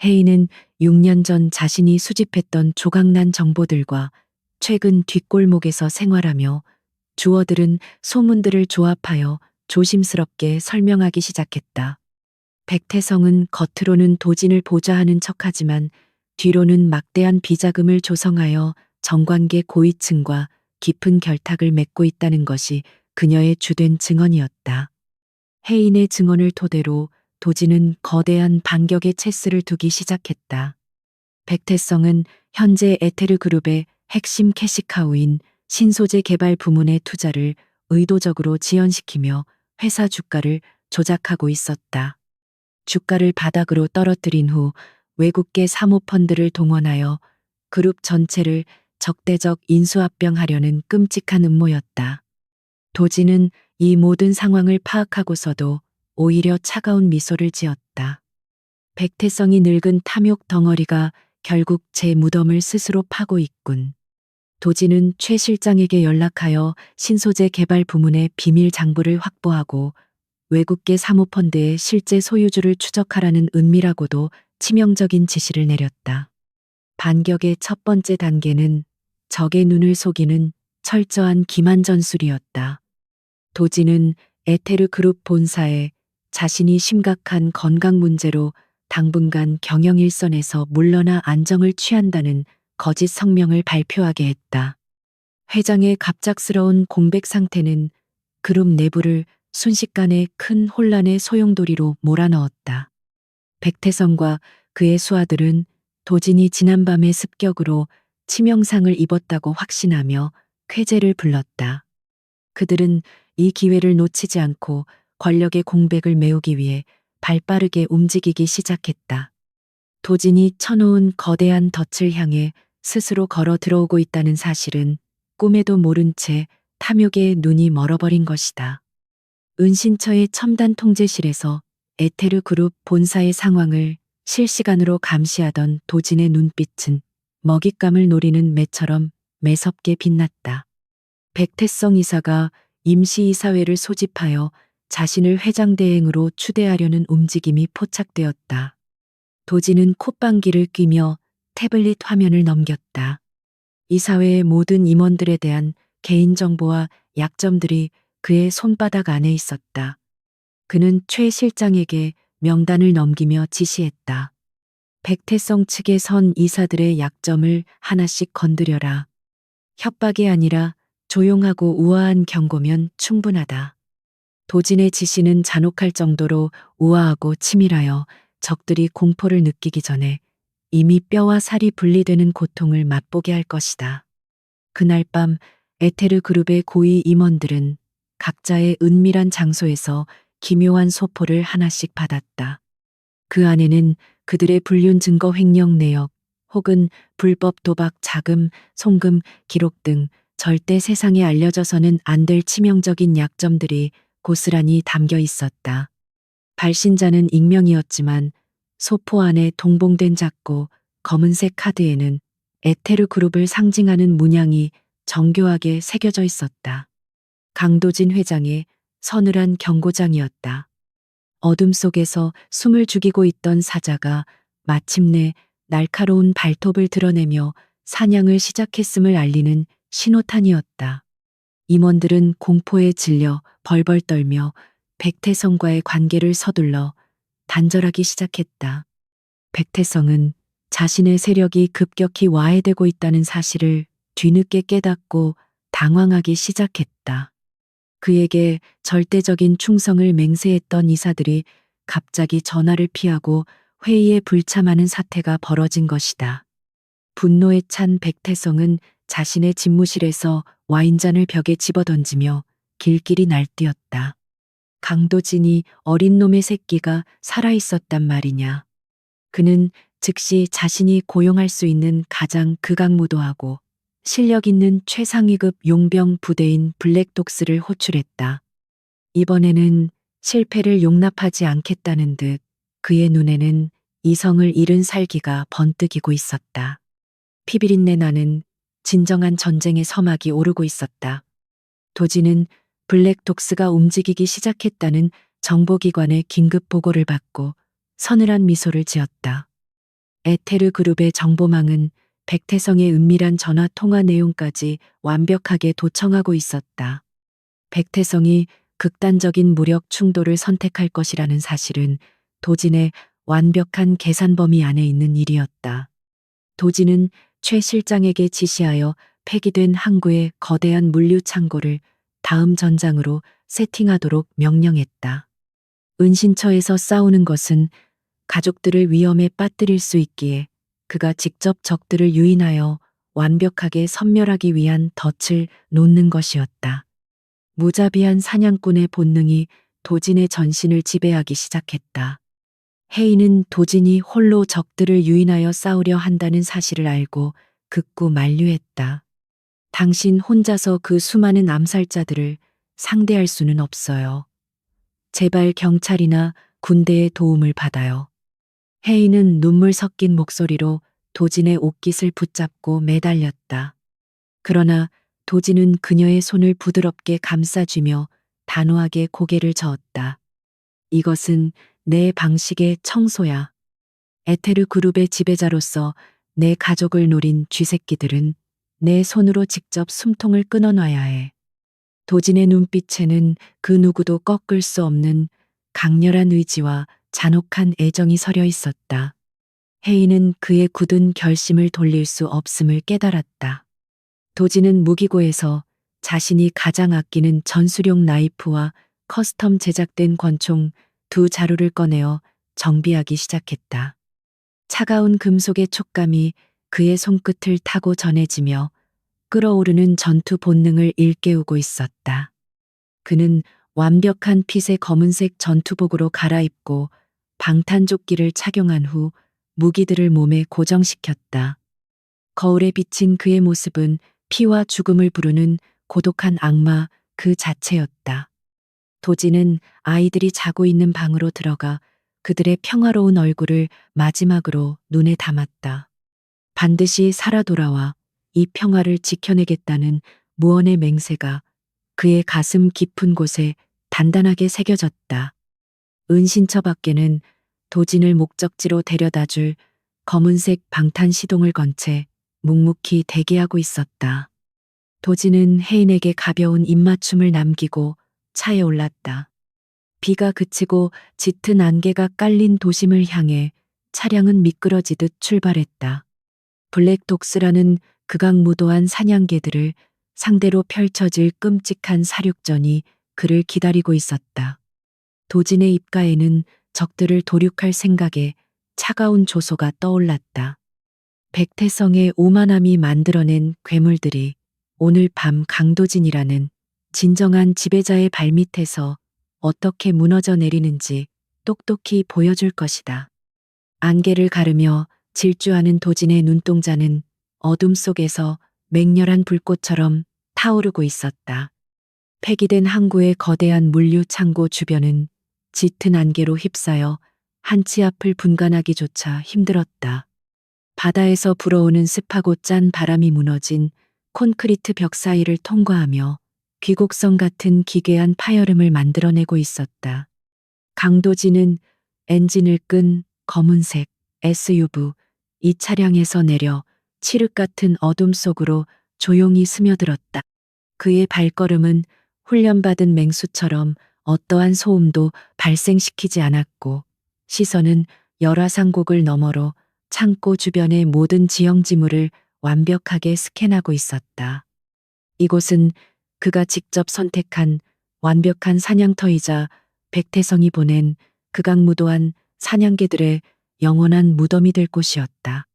혜인은 6년 전 자신이 수집했던 조각난 정보들과 최근 뒷골목에서 생활하며 주워들은 소문들을 조합하여 조심스럽게 설명하기 시작했다. 백태성은 겉으로는 도진을 보좌하는 척하지만 뒤로는 막대한 비자금을 조성하여 정관계 고위층과 깊은 결탁을 맺고 있다는 것이 그녀의 주된 증언이었다. 혜인의 증언을 토대로 도진은 거대한 반격의 체스를 두기 시작했다. 백태성은 현재 에테르 그룹의 핵심 캐시카우인 신소재 개발 부문의 투자를 의도적으로 지연시키며 회사 주가를 조작하고 있었다. 주가를 바닥으로 떨어뜨린 후 외국계 사모펀드를 동원하여 그룹 전체를 적대적 인수합병하려는 끔찍한 음모였다. 도진은 이 모든 상황을 파악하고서도 오히려 차가운 미소를 지었다. 백태성이 늙은 탐욕 덩어리가 결국 제 무덤을 스스로 파고 있군. 도진은 최 실장에게 연락하여 신소재 개발 부문의 비밀 장부를 확보하고 외국계 사모펀드의 실제 소유주를 추적하라는 은밀하고도 치명적인 지시를 내렸다. 반격의 첫 번째 단계는 적의 눈을 속이는 철저한 기만 전술이었다. 도진은 에테르 그룹 본사에 자신이 심각한 건강 문제로 당분간 경영 일선에서 물러나 안정을 취한다는 거짓 성명을 발표하게 했다. 회장의 갑작스러운 공백 상태는 그룹 내부를 순식간에 큰 혼란의 소용돌이로 몰아넣었다. 백태성과 그의 수하들은 도진이 지난밤의 습격으로 치명상을 입었다고 확신하며 쾌재를 불렀다. 그들은 이 기회를 놓치지 않고 권력의 공백을 메우기 위해 발빠르게 움직이기 시작했다. 도진이 쳐놓은 거대한 덫을 향해 스스로 걸어 들어오고 있다는 사실은 꿈에도 모른 채 탐욕의 눈이 멀어버린 것이다. 은신처의 첨단 통제실에서 에테르 그룹 본사의 상황을 실시간으로 감시하던 도진의 눈빛은 먹잇감을 노리는 매처럼 매섭게 빛났다. 백태성 이사가 임시이사회를 소집하여 자신을 회장대행으로 추대하려는 움직임이 포착되었다. 도진은 콧방귀를 뀌며 태블릿 화면을 넘겼다. 이사회의 모든 임원들에 대한 개인정보와 약점들이 그의 손바닥 안에 있었다. 그는 최 실장에게 명단을 넘기며 지시했다. 백태성 측의 선 이사들의 약점을 하나씩 건드려라. 협박이 아니라 조용하고 우아한 경고면 충분하다. 도진의 지시는 잔혹할 정도로 우아하고 치밀하여 적들이 공포를 느끼기 전에 이미 뼈와 살이 분리되는 고통을 맛보게 할 것이다. 그날 밤 에테르 그룹의 고위 임원들은 각자의 은밀한 장소에서 기묘한 소포를 하나씩 받았다. 그 안에는 그들의 불륜 증거 횡령 내역 혹은 불법 도박 자금, 송금, 기록 등 절대 세상에 알려져서는 안 될 치명적인 약점들이 고스란히 담겨 있었다. 발신자는 익명이었지만 소포 안에 동봉된 작고 검은색 카드에는 에테르 그룹을 상징하는 문양이 정교하게 새겨져 있었다. 강도진 회장의 서늘한 경고장이었다. 어둠 속에서 숨을 죽이고 있던 사자가 마침내 날카로운 발톱을 드러내며 사냥을 시작했음을 알리는 신호탄이었다. 임원들은 공포에 질려 벌벌 떨며 백태성과의 관계를 서둘러 단절하기 시작했다. 백태성은 자신의 세력이 급격히 와해되고 있다는 사실을 뒤늦게 깨닫고 당황하기 시작했다. 그에게 절대적인 충성을 맹세했던 이사들이 갑자기 전화를 피하고 회의에 불참하는 사태가 벌어진 것이다. 분노에 찬 백태성은 자신의 집무실에서 와인잔을 벽에 집어던지며 길길이 날뛰었다. 강도진이 어린 놈의 새끼가 살아있었단 말이냐. 그는 즉시 자신이 고용할 수 있는 가장 극악무도하고 실력 있는 최상위급 용병 부대인 블랙독스를 호출했다. 이번에는 실패를 용납하지 않겠다는 듯 그의 눈에는 이성을 잃은 살기가 번뜩이고 있었다. 피비린내 나는 진정한 전쟁의 서막이 오르고 있었다. 도지는 블랙독스가 움직이기 시작했다는 정보기관의 긴급 보고를 받고 서늘한 미소를 지었다. 에테르 그룹의 정보망은 백태성의 은밀한 전화 통화 내용까지 완벽하게 도청하고 있었다. 백태성이 극단적인 무력 충돌을 선택할 것이라는 사실은 도진의 완벽한 계산 범위 안에 있는 일이었다. 도진은 최 실장에게 지시하여 폐기된 항구의 거대한 물류 창고를 다음 전장으로 세팅하도록 명령했다. 은신처에서 싸우는 것은 가족들을 위험에 빠뜨릴 수 있기에 그가 직접 적들을 유인하여 완벽하게 섬멸하기 위한 덫을 놓는 것이었다. 무자비한 사냥꾼의 본능이 도진의 전신을 지배하기 시작했다. 헤이는 도진이 홀로 적들을 유인하여 싸우려 한다는 사실을 알고 극구 만류했다. 당신 혼자서 그 수많은 암살자들을 상대할 수는 없어요. 제발 경찰이나 군대의 도움을 받아요. 헤이는 눈물 섞인 목소리로 도진의 옷깃을 붙잡고 매달렸다. 그러나 도진은 그녀의 손을 부드럽게 감싸쥐며 단호하게 고개를 저었다. 이것은 내 방식의 청소야. 에테르 그룹의 지배자로서 내 가족을 노린 쥐새끼들은 내 손으로 직접 숨통을 끊어놔야 해. 도진의 눈빛에는 그 누구도 꺾을 수 없는 강렬한 의지와 잔혹한 애정이 서려 있었다. 헤이는 그의 굳은 결심을 돌릴 수 없음을 깨달았다. 도진은 무기고에서 자신이 가장 아끼는 전술용 나이프와 커스텀 제작된 권총 두 자루를 꺼내어 정비하기 시작했다. 차가운 금속의 촉감이 그의 손끝을 타고 전해지며 끓어오르는 전투 본능을 일깨우고 있었다. 그는 완벽한 핏의 검은색 전투복으로 갈아입고 방탄조끼를 착용한 후 무기들을 몸에 고정시켰다. 거울에 비친 그의 모습은 피와 죽음을 부르는 고독한 악마 그 자체였다. 도지는 아이들이 자고 있는 방으로 들어가 그들의 평화로운 얼굴을 마지막으로 눈에 담았다. 반드시 살아 돌아와 이 평화를 지켜내겠다는 무언의 맹세가 그의 가슴 깊은 곳에 단단하게 새겨졌다. 은신처 밖에는 도진을 목적지로 데려다 줄 검은색 방탄 시동을 건 채 묵묵히 대기하고 있었다. 도진은 혜인에게 가벼운 입맞춤을 남기고 차에 올랐다. 비가 그치고 짙은 안개가 깔린 도심을 향해 차량은 미끄러지듯 출발했다. 블랙독스라는 극악무도한 사냥개들을 상대로 펼쳐질 끔찍한 사륙전이 그를 기다리고 있었다. 도진의 입가에는 적들을 도륙할 생각에 차가운 조소가 떠올랐다. 백태성의 오만함이 만들어낸 괴물들이 오늘 밤 강도진이라는 진정한 지배자의 발밑에서 어떻게 무너져 내리는지 똑똑히 보여줄 것이다. 안개를 가르며 질주하는 도진의 눈동자는 어둠 속에서 맹렬한 불꽃처럼 타오르고 있었다. 폐기된 항구의 거대한 물류 창고 주변은 짙은 안개로 휩싸여 한 치 앞을 분간하기조차 힘들었다. 바다에서 불어오는 습하고 짠 바람이 무너진 콘크리트 벽 사이를 통과하며 귀곡성 같은 기괴한 파열음을 만들어내고 있었다. 강도진은 엔진을 끈 검은색 SUV 이 차량에서 내려 칠흑 같은 어둠 속으로 조용히 스며들었다. 그의 발걸음은 훈련받은 맹수처럼 어떠한 소음도 발생시키지 않았고 시선은 열화상곡을 너머로 창고 주변의 모든 지형지물을 완벽하게 스캔하고 있었다. 이곳은 그가 직접 선택한 완벽한 사냥터이자 백태성이 보낸 극악무도한 사냥개들의 영원한 무덤이 될 곳이었다.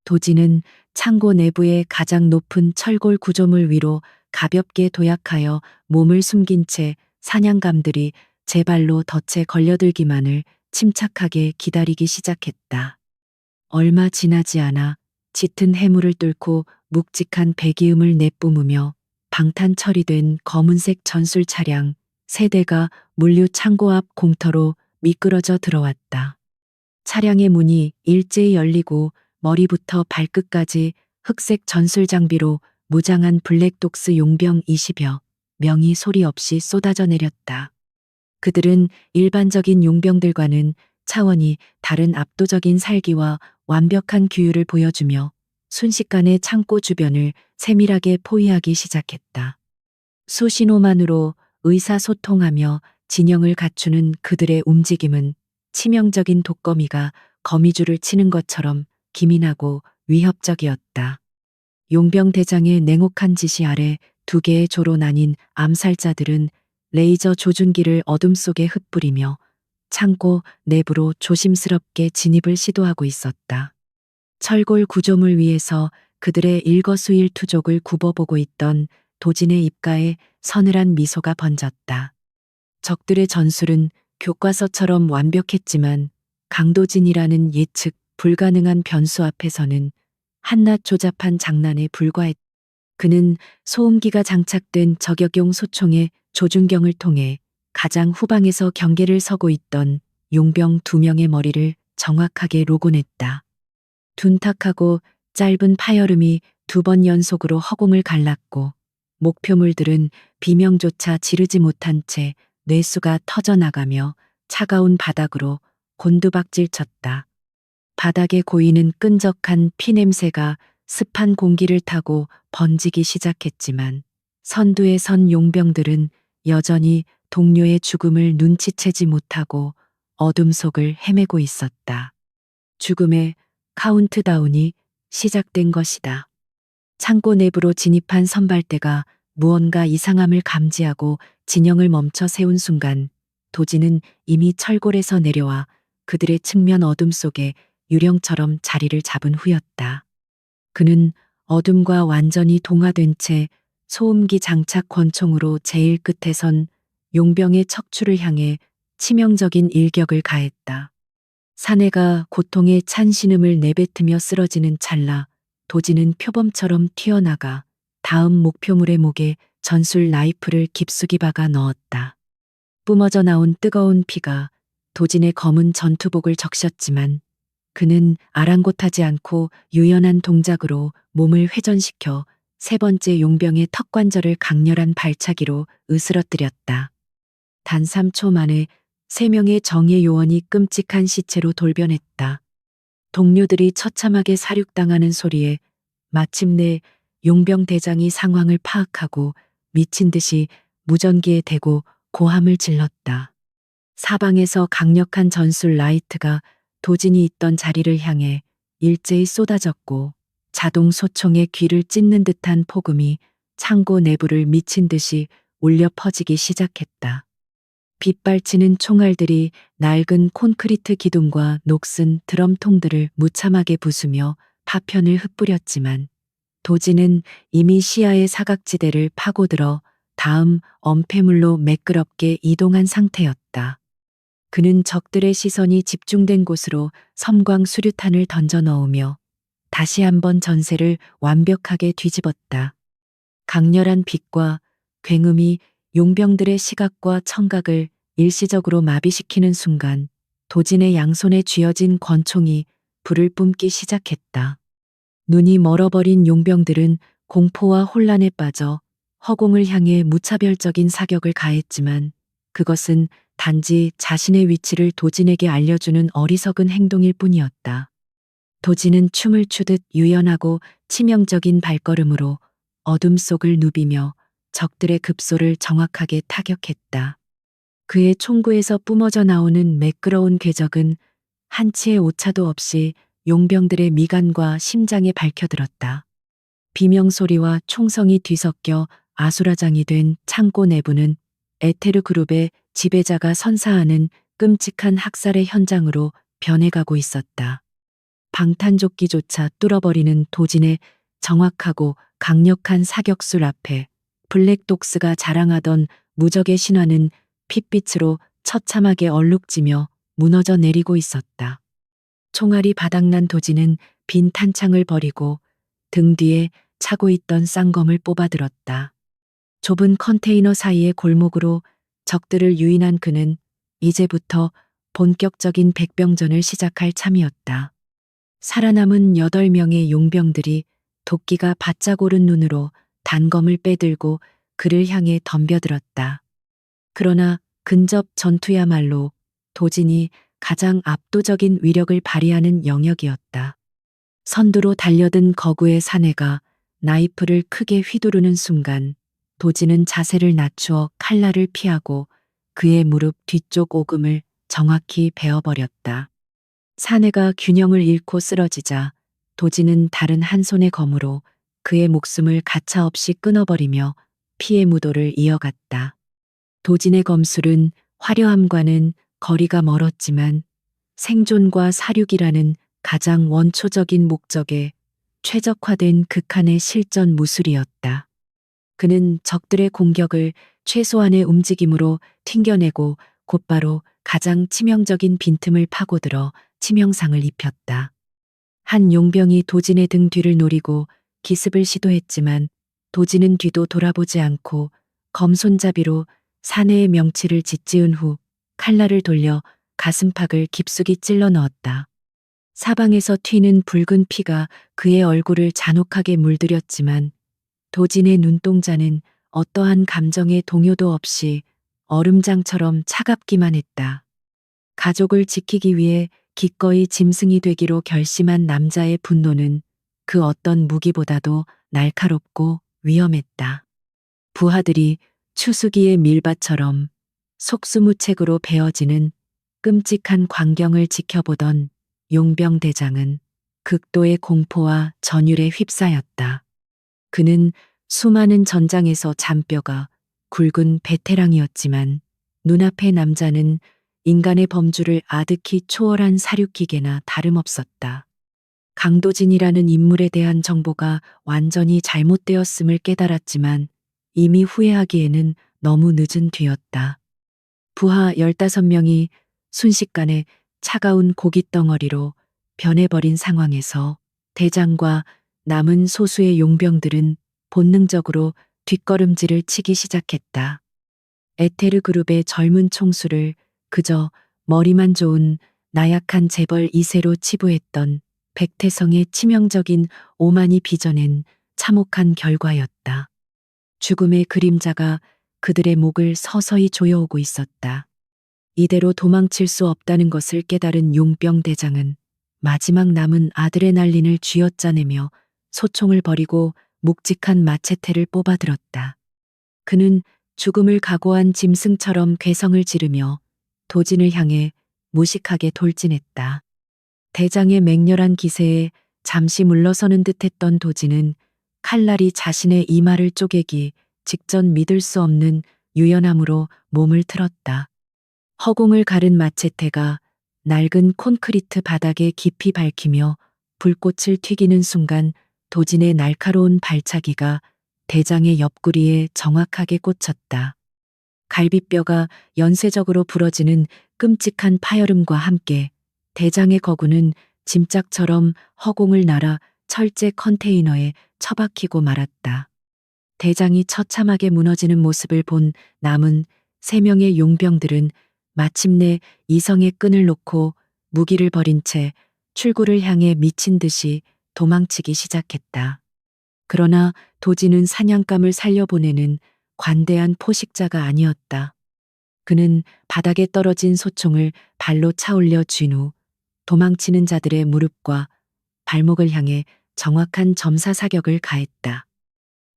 도지는 창고 내부의 가장 높은 철골 구조물 위로 가볍게 도약하여 몸을 숨긴 채 사냥감들이 제 발로 덫에 걸려들기만을 침착하게 기다리기 시작했다. 얼마 지나지 않아 짙은 해물을 뚫고 묵직한 배기음을 내뿜으며 방탄 처리된 검은색 전술 차량 세 대가 물류 창고 앞 공터로 미끄러져 들어왔다. 차량의 문이 일제히 열리고 머리부터 발끝까지 흑색 전술 장비로 무장한 블랙독스 용병 20여 명이 소리 없이 쏟아져 내렸다. 그들은 일반적인 용병들과는 차원이 다른 압도적인 살기와 완벽한 규율을 보여주며 순식간에 창고 주변을 세밀하게 포위하기 시작했다. 수신호만으로 의사소통하며 진영을 갖추는 그들의 움직임은 치명적인 독거미가 거미줄을 치는 것처럼 기민하고 위협적이었다. 용병 대장의 냉혹한 지시 아래 두 개의 조로 나뉜 암살자들은 레이저 조준기를 어둠 속에 흩뿌리며 창고 내부로 조심스럽게 진입을 시도하고 있었다. 철골 구조물 위에서 그들의 일거수일투족을 굽어보고 있던 도진의 입가에 서늘한 미소가 번졌다. 적들의 전술은 교과서처럼 완벽했지만 강도진이라는 예측 불가능한 변수 앞에서는 한낱 조잡한 장난에 불과했다. 그는 소음기가 장착된 저격용 소총의 조준경을 통해 가장 후방에서 경계를 서고 있던 용병 2명의 머리를 정확하게 로곤했다. 둔탁하고 짧은 파열음이 2번 연속으로 허공을 갈랐고 목표물들은 비명조차 지르지 못한 채 뇌수가 터져나가며 차가운 바닥으로 곤두박질 쳤다. 바닥에 고이는 끈적한 피냄새가 습한 공기를 타고 번지기 시작했지만 선두에 선 용병들은 여전히 동료의 죽음을 눈치채지 못하고 어둠 속을 헤매고 있었다. 죽음의 카운트다운이 시작된 것이다. 창고 내부로 진입한 선발대가 무언가 이상함을 감지하고 진영을 멈춰 세운 순간 도진은 이미 철골에서 내려와 그들의 측면 어둠 속에 유령처럼 자리를 잡은 후였다. 그는 어둠과 완전히 동화된 채 소음기 장착 권총으로 제일 끝에 선 용병의 척추를 향해 치명적인 일격을 가했다. 사내가 고통의 찬 신음을 내뱉으며 쓰러지는 찰나 도진은 표범처럼 튀어나가 다음 목표물의 목에 전술 라이프를 깊숙이 박아 넣었다. 뿜어져 나온 뜨거운 피가 도진의 검은 전투복을 적셨지만 그는 아랑곳하지 않고 유연한 동작으로 몸을 회전시켜 세 번째 용병의 턱관절을 강렬한 발차기로 으스러뜨렸다. 단 3초 만에 3명의 정예 요원이 끔찍한 시체로 돌변했다. 동료들이 처참하게 사륙당하는 소리에 마침내 용병 대장이 상황을 파악하고 미친 듯이 무전기에 대고 고함을 질렀다. 사방에서 강력한 전술 라이트가 도진이 있던 자리를 향해 일제히 쏟아졌고 자동 소총의 귀를 찢는 듯한 폭음이 창고 내부를 미친 듯이 울려 퍼지기 시작했다. 빗발치는 총알들이 낡은 콘크리트 기둥과 녹슨 드럼통들을 무참하게 부수며 파편을 흩뿌렸지만 도진은 이미 시야의 사각지대를 파고들어 다음 엄폐물로 매끄럽게 이동한 상태였다. 그는 적들의 시선이 집중된 곳으로 섬광 수류탄을 던져 넣으며 다시 한번 전세를 완벽하게 뒤집었다. 강렬한 빛과 굉음이 용병들의 시각과 청각을 일시적으로 마비시키는 순간 도진의 양손에 쥐어진 권총이 불을 뿜기 시작했다. 눈이 멀어버린 용병들은 공포와 혼란에 빠져 허공을 향해 무차별적인 사격을 가했지만 그것은 단지 자신의 위치를 도진에게 알려주는 어리석은 행동일 뿐이었다. 도진은 춤을 추듯 유연하고 치명적인 발걸음으로 어둠 속을 누비며 적들의 급소를 정확하게 타격했다. 그의 총구에서 뿜어져 나오는 매끄러운 궤적은 한치의 오차도 없이 용병들의 미간과 심장에 밝혀들었다. 비명소리와 총성이 뒤섞여 아수라장이 된 창고 내부는 에테르 그룹의 지배자가 선사하는 끔찍한 학살의 현장으로 변해가고 있었다. 방탄조끼조차 뚫어버리는 도진의 정확하고 강력한 사격술 앞에 블랙독스가 자랑하던 무적의 신화는 핏빛으로 처참하게 얼룩지며 무너져 내리고 있었다. 총알이 바닥난 도진은 빈 탄창을 버리고 등 뒤에 차고 있던 쌍검을 뽑아들었다. 좁은 컨테이너 사이의 골목으로 적들을 유인한 그는 이제부터 본격적인 백병전을 시작할 참이었다. 살아남은 8명의 용병들이 도끼가 바짝 오른 눈으로 단검을 빼들고 그를 향해 덤벼들었다. 그러나 근접 전투야말로 도진이 가장 압도적인 위력을 발휘하는 영역이었다. 선두로 달려든 거구의 사내가 나이프를 크게 휘두르는 순간 도진은 자세를 낮추어 칼날을 피하고 그의 무릎 뒤쪽 오금을 정확히 베어버렸다. 사내가 균형을 잃고 쓰러지자 도진은 다른 한 손의 검으로 그의 목숨을 가차없이 끊어버리며 피의 무도를 이어갔다. 도진의 검술은 화려함과는 거리가 멀었지만 생존과 사륙이라는 가장 원초적인 목적에 최적화된 극한의 실전 무술이었다. 그는 적들의 공격을 최소한의 움직임으로 튕겨내고 곧바로 가장 치명적인 빈틈을 파고들어 치명상을 입혔다. 한 용병이 도진의 등 뒤를 노리고 기습을 시도했지만 도진은 뒤도 돌아보지 않고 검손잡이로 사내의 명치를 짓지은 후 칼날을 돌려 가슴팍을 깊숙이 찔러 넣었다. 사방에서 튀는 붉은 피가 그의 얼굴을 잔혹하게 물들였지만 도진의 눈동자는 어떠한 감정의 동요도 없이 얼음장처럼 차갑기만 했다. 가족을 지키기 위해 기꺼이 짐승이 되기로 결심한 남자의 분노는 그 어떤 무기보다도 날카롭고 위험했다. 부하들이 추수기의 밀밭처럼 속수무책으로 베어지는 끔찍한 광경을 지켜보던 용병 대장은 극도의 공포와 전율에 휩싸였다. 그는 수많은 전장에서 잔뼈가 굵은 베테랑이었지만 눈앞의 남자는 인간의 범주를 아득히 초월한 사륙기계나 다름없었다. 강도진이라는 인물에 대한 정보가 완전히 잘못되었음을 깨달았지만 이미 후회하기에는 너무 늦은 뒤였다. 부하 15명이 순식간에 차가운 고깃덩어리로 변해버린 상황에서 대장과 남은 소수의 용병들은 본능적으로 뒷걸음질을 치기 시작했다. 에테르 그룹의 젊은 총수를 그저 머리만 좋은 나약한 재벌 2세로 치부했던 백태성의 치명적인 오만이 빚어낸 참혹한 결과였다. 죽음의 그림자가 그들의 목을 서서히 조여오고 있었다. 이대로 도망칠 수 없다는 것을 깨달은 용병 대장은 마지막 남은 아드레날린을 쥐어짜내며 소총을 버리고 묵직한 마체테를 뽑아들었다. 그는 죽음을 각오한 짐승처럼 괴성을 지르며 도진을 향해 무식하게 돌진했다. 대장의 맹렬한 기세에 잠시 물러서는 듯했던 도진은 칼날이 자신의 이마를 쪼개기 직전 믿을 수 없는 유연함으로 몸을 틀었다. 허공을 가른 마체테가 낡은 콘크리트 바닥에 깊이 밝히며 불꽃을 튀기는 순간 도진의 날카로운 발차기가 대장의 옆구리에 정확하게 꽂혔다. 갈비뼈가 연쇄적으로 부러지는 끔찍한 파열음과 함께 대장의 거구는 짐짝처럼 허공을 날아 철제 컨테이너에 처박히고 말았다. 대장이 처참하게 무너지는 모습을 본 남은 3명의 용병들은 마침내 이성의 끈을 놓고 무기를 버린 채 출구를 향해 미친 듯이 도망치기 시작했다. 그러나 도진은 사냥감을 살려보내는 관대한 포식자가 아니었다. 그는 바닥에 떨어진 소총을 발로 차올려 쥔 후 도망치는 자들의 무릎과 발목을 향해 정확한 점사 사격을 가했다.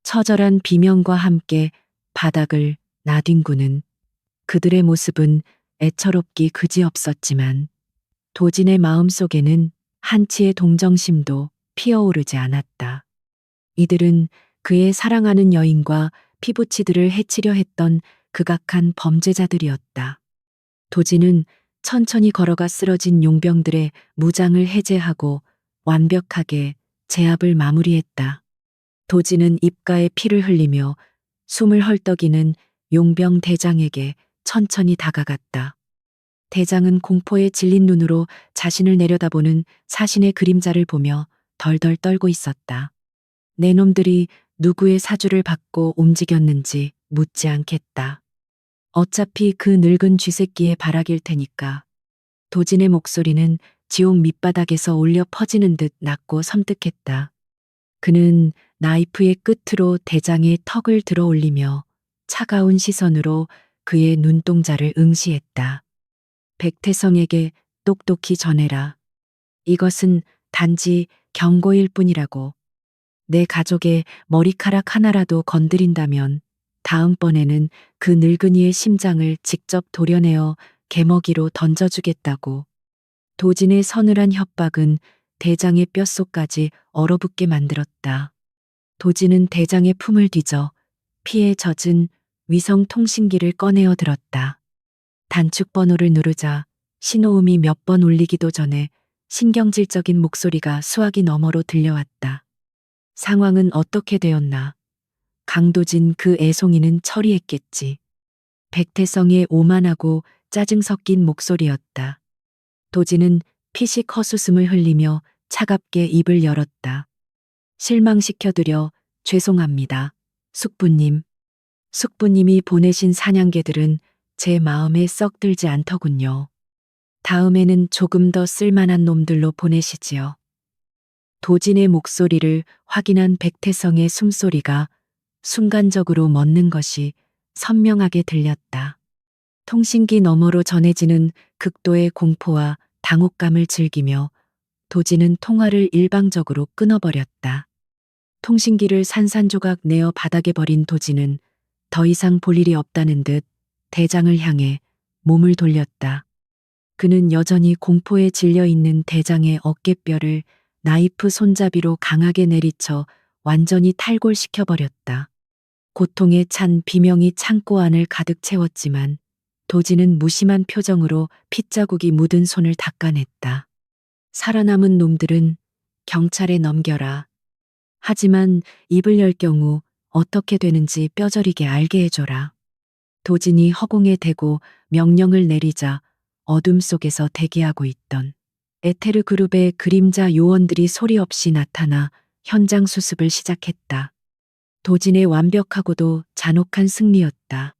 처절한 비명과 함께 바닥을 나뒹구는 그들의 모습은 애처롭기 그지없었지만 도진의 마음속에는 한치의 동정심도 피어오르지 않았다. 이들은 그의 사랑하는 여인과 피부치들을 해치려 했던 극악한 범죄자들이었다. 도진은 천천히 걸어가 쓰러진 용병들의 무장을 해제하고 완벽하게 제압을 마무리했다. 도진은 입가에 피를 흘리며 숨을 헐떡이는 용병 대장에게 천천히 다가갔다. 대장은 공포에 질린 눈으로 자신을 내려다보는 사신의 그림자를 보며 덜덜 떨고 있었다. 내 놈들이 누구의 사주를 받고 움직였는지 묻지 않겠다. 어차피 그 늙은 쥐새끼의 바락일 테니까. 도진의 목소리는 지옥 밑바닥에서 울려 퍼지는 듯 낮고 섬뜩했다. 그는 나이프의 끝으로 대장의 턱을 들어 올리며 차가운 시선으로 그의 눈동자를 응시했다. 백태성에게 똑똑히 전해라. 이것은 단지 경고일 뿐이라고. 내 가족의 머리카락 하나라도 건드린다면 다음번에는 그 늙은이의 심장을 직접 도려내어 개먹이로 던져주겠다고. 도진의 서늘한 협박은 대장의 뼛속까지 얼어붙게 만들었다. 도진은 대장의 품을 뒤져 피에 젖은 위성 통신기를 꺼내어 들었다. 단축 번호를 누르자 신호음이 몇 번 울리기도 전에 신경질적인 목소리가 수화기 너머로 들려왔다. 상황은 어떻게 되었나? 강도진 그 애송이는 처리했겠지. 백태성의 오만하고 짜증 섞인 목소리였다. 도진은 피식 헛웃음을 흘리며 차갑게 입을 열었다. 실망시켜드려 죄송합니다. 숙부님. 숙부님이 보내신 사냥개들은 제 마음에 썩 들지 않더군요. 다음에는 조금 더 쓸만한 놈들로 보내시지요. 도진의 목소리를 확인한 백태성의 숨소리가 순간적으로 멎는 것이 선명하게 들렸다. 통신기 너머로 전해지는 극도의 공포와 당혹감을 즐기며 도진은 통화를 일방적으로 끊어버렸다. 통신기를 산산조각 내어 바닥에 버린 도진은 더 이상 볼 일이 없다는 듯 대장을 향해 몸을 돌렸다. 그는 여전히 공포에 질려 있는 대장의 어깨뼈를 나이프 손잡이로 강하게 내리쳐 완전히 탈골시켜버렸다. 고통에 찬 비명이 창고 안을 가득 채웠지만 도진은 무심한 표정으로 핏자국이 묻은 손을 닦아냈다. 살아남은 놈들은 경찰에 넘겨라. 하지만 입을 열 경우 어떻게 되는지 뼈저리게 알게 해줘라. 도진이 허공에 대고 명령을 내리자 어둠 속에서 대기하고 있던 에테르 그룹의 그림자 요원들이 소리 없이 나타나 현장 수습을 시작했다. 도진의 완벽하고도 잔혹한 승리였다.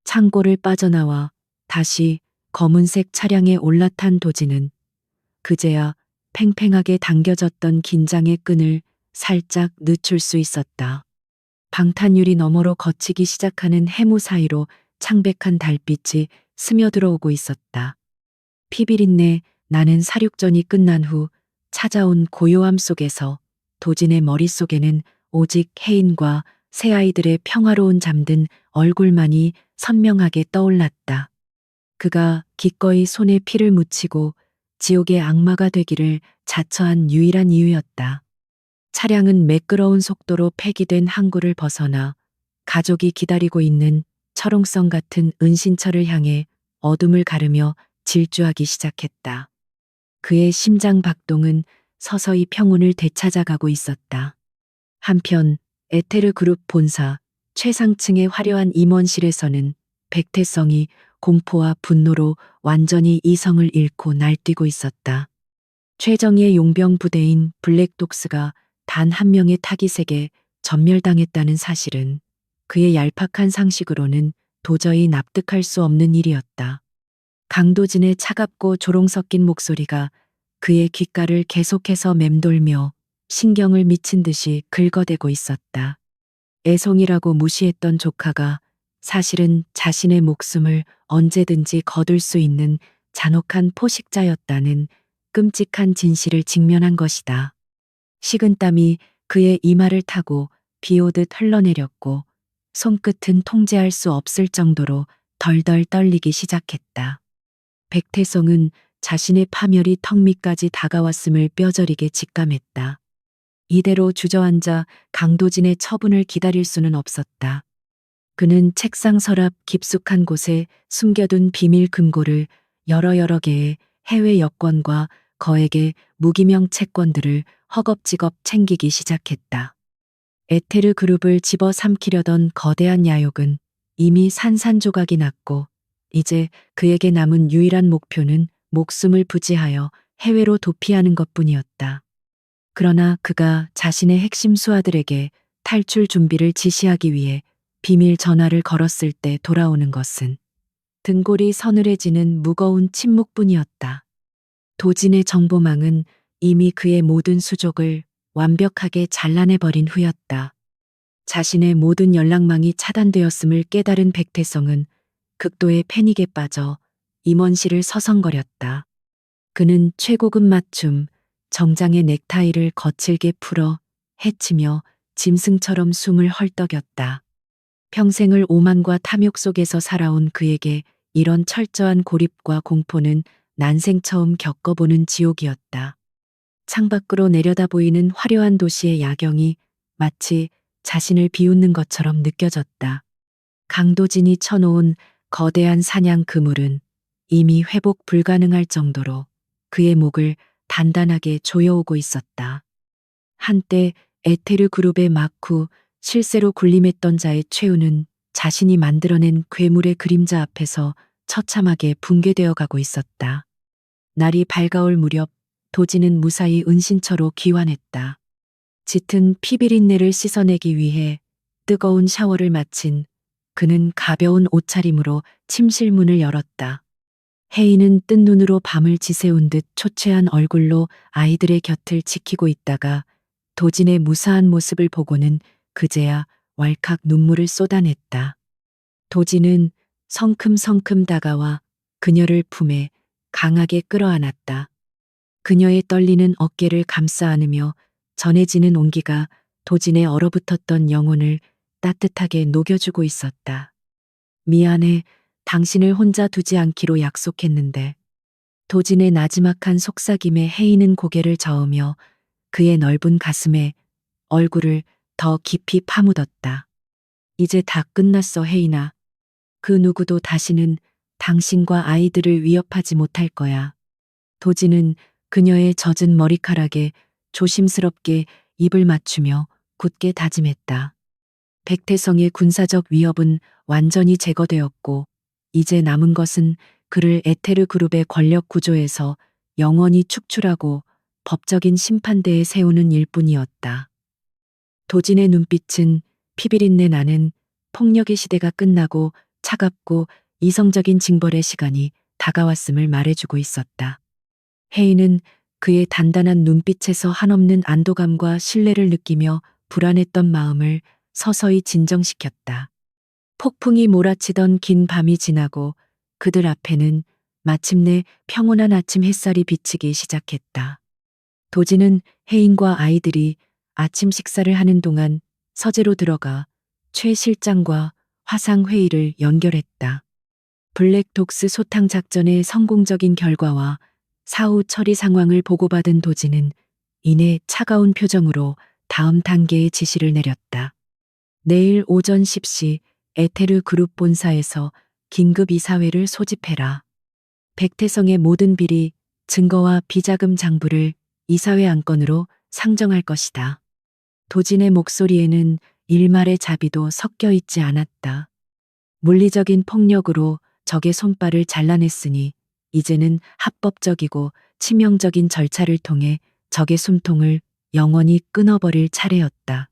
창고를 빠져나와 다시 검은색 차량에 올라탄 도진은 그제야 팽팽하게 당겨졌던 긴장의 끈을 살짝 늦출 수 있었다. 방탄유리 너머로 걷히기 시작하는 해무 사이로 창백한 달빛이 스며들어오고 있었다. 피비린내 나는 사륙전이 끝난 후 찾아온 고요함 속에서 도진의 머릿속에는 오직 혜인과 새 아이들의 평화로운 잠든 얼굴만이 선명하게 떠올랐다. 그가 기꺼이 손에 피를 묻히고 지옥의 악마가 되기를 자처한 유일한 이유였다. 차량은 매끄러운 속도로 폐기된 항구를 벗어나 가족이 기다리고 있는 철옹성 같은 은신처를 향해 어둠을 가르며 질주하기 시작했다. 그의 심장 박동은 서서히 평온을 되찾아가고 있었다. 한편 에테르 그룹 본사 최상층의 화려한 임원실에서는 백태성이 공포와 분노로 완전히 이성을 잃고 날뛰고 있었다. 최정예의 용병 부대인 블랙독스가 단 한 명의 타깃에게 전멸당했다는 사실은 그의 얄팍한 상식으로는 도저히 납득할 수 없는 일이었다. 강도진의 차갑고 조롱 섞인 목소리가 그의 귓가를 계속해서 맴돌며 신경을 미친 듯이 긁어대고 있었다. 애송이라고 무시했던 조카가 사실은 자신의 목숨을 언제든지 거둘 수 있는 잔혹한 포식자였다는 끔찍한 진실을 직면한 것이다. 식은땀이 그의 이마를 타고 비오듯 흘러내렸고 손끝은 통제할 수 없을 정도로 덜덜 떨리기 시작했다. 백태성은 자신의 파멸이 턱 밑까지 다가왔음을 뼈저리게 직감했다. 이대로 주저앉아 강도진의 처분을 기다릴 수는 없었다. 그는 책상 서랍 깊숙한 곳에 숨겨둔 비밀 금고를 여러 개의 해외 여권과 거액의 무기명 채권들을 허겁지겁 챙기기 시작했다. 에테르 그룹을 집어삼키려던 거대한 야욕은 이미 산산조각이 났고 이제 그에게 남은 유일한 목표는 목숨을 부지하여 해외로 도피하는 것뿐이었다. 그러나 그가 자신의 핵심 수하들에게 탈출 준비를 지시하기 위해 비밀 전화를 걸었을 때 돌아오는 것은 등골이 서늘해지는 무거운 침묵뿐이었다. 도진의 정보망은 이미 그의 모든 수족을 완벽하게 잘라내버린 후였다. 자신의 모든 연락망이 차단되었음을 깨달은 백태성은 극도의 패닉에 빠져 임원실을 서성거렸다. 그는 최고급 맞춤, 정장의 넥타이를 거칠게 풀어 해치며 짐승처럼 숨을 헐떡였다. 평생을 오만과 탐욕 속에서 살아온 그에게 이런 철저한 고립과 공포는 난생 처음 겪어보는 지옥이었다. 창밖으로 내려다 보이는 화려한 도시의 야경이 마치 자신을 비웃는 것처럼 느껴졌다. 강도진이 쳐놓은 거대한 사냥 그물은 이미 회복 불가능할 정도로 그의 목을 단단하게 조여오고 있었다. 한때 에테르 그룹의 마쿠 실세로 군림했던 자의 최후는 자신이 만들어낸 괴물의 그림자 앞에서 처참하게 붕괴되어 가고 있었다. 날이 밝아올 무렵 도진은 무사히 은신처로 귀환했다. 짙은 피비린내를 씻어내기 위해 뜨거운 샤워를 마친 그는 가벼운 옷차림으로 침실 문을 열었다. 혜인은 뜬 눈으로 밤을 지새운 듯 초췌한 얼굴로 아이들의 곁을 지키고 있다가 도진의 무사한 모습을 보고는 그제야 왈칵 눈물을 쏟아냈다. 도진은 성큼성큼 다가와 그녀를 품에 강하게 끌어안았다. 그녀의 떨리는 어깨를 감싸 안으며 전해지는 온기가 도진의 얼어붙었던 영혼을 따뜻하게 녹여주고 있었다. 미안해, 당신을 혼자 두지 않기로 약속했는데. 도진의 나지막한 속삭임에 혜인은 고개를 저으며 그의 넓은 가슴에 얼굴을 더 깊이 파묻었다. 이제 다 끝났어, 혜인아. 그 누구도 다시는 당신과 아이들을 위협하지 못할 거야. 도진은 그녀의 젖은 머리카락에 조심스럽게 입을 맞추며 굳게 다짐했다. 백태성의 군사적 위협은 완전히 제거되었고, 이제 남은 것은 그를 에테르 그룹의 권력 구조에서 영원히 축출하고 법적인 심판대에 세우는 일뿐이었다. 도진의 눈빛은 피비린내 나는 폭력의 시대가 끝나고 차갑고 이성적인 징벌의 시간이 다가왔음을 말해주고 있었다. 혜인은 그의 단단한 눈빛에서 한없는 안도감과 신뢰를 느끼며 불안했던 마음을 서서히 진정시켰다. 폭풍이 몰아치던 긴 밤이 지나고 그들 앞에는 마침내 평온한 아침 햇살이 비치기 시작했다. 도지는 혜인과 아이들이 아침 식사를 하는 동안 서재로 들어가 최 실장과 화상 회의를 연결했다. 블랙독스 소탕 작전의 성공적인 결과와 사후 처리 상황을 보고받은 도지는 이내 차가운 표정으로 다음 단계의 지시를 내렸다. 내일 오전 10시 에테르 그룹 본사에서 긴급 이사회를 소집해라. 백태성의 모든 비리, 증거와 비자금 장부를 이사회 안건으로 상정할 것이다. 도진의 목소리에는 일말의 자비도 섞여 있지 않았다. 물리적인 폭력으로 적의 손발을 잘라냈으니 이제는 합법적이고 치명적인 절차를 통해 적의 숨통을 영원히 끊어버릴 차례였다.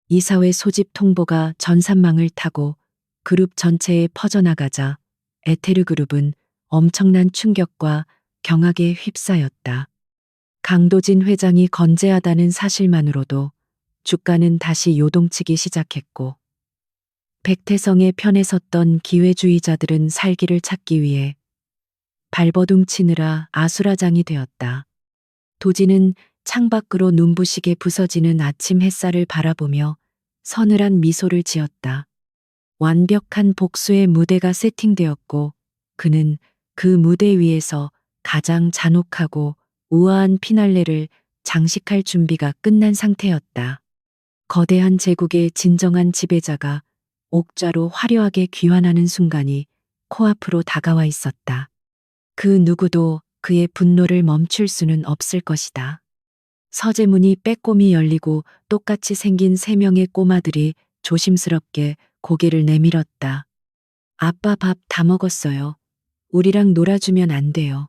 이사회 소집 통보가 전산망을 타고 그룹 전체에 퍼져나가자 에테르 그룹은 엄청난 충격과 경악에 휩싸였다. 강도진 회장이 건재하다는 사실만으로도 주가는 다시 요동치기 시작했고, 백태성의 편에 섰던 기회주의자들은 살기를 찾기 위해 발버둥 치느라 아수라장이 되었다. 도지는 창밖으로 눈부시게 부서지는 아침 햇살을 바라보며 서늘한 미소를 지었다. 완벽한 복수의 무대가 세팅되었고 그는 그 무대 위에서 가장 잔혹하고 우아한 피날레를 장식할 준비가 끝난 상태였다. 거대한 제국의 진정한 지배자가 옥좌로 화려하게 귀환하는 순간이 코앞으로 다가와 있었다. 그 누구도 그의 분노를 멈출 수는 없을 것이다. 서재문이 빼꼼히 열리고 똑같이 생긴 세 명의 꼬마들이 조심스럽게 고개를 내밀었다. 아빠 밥 다 먹었어요. 우리랑 놀아주면 안 돼요.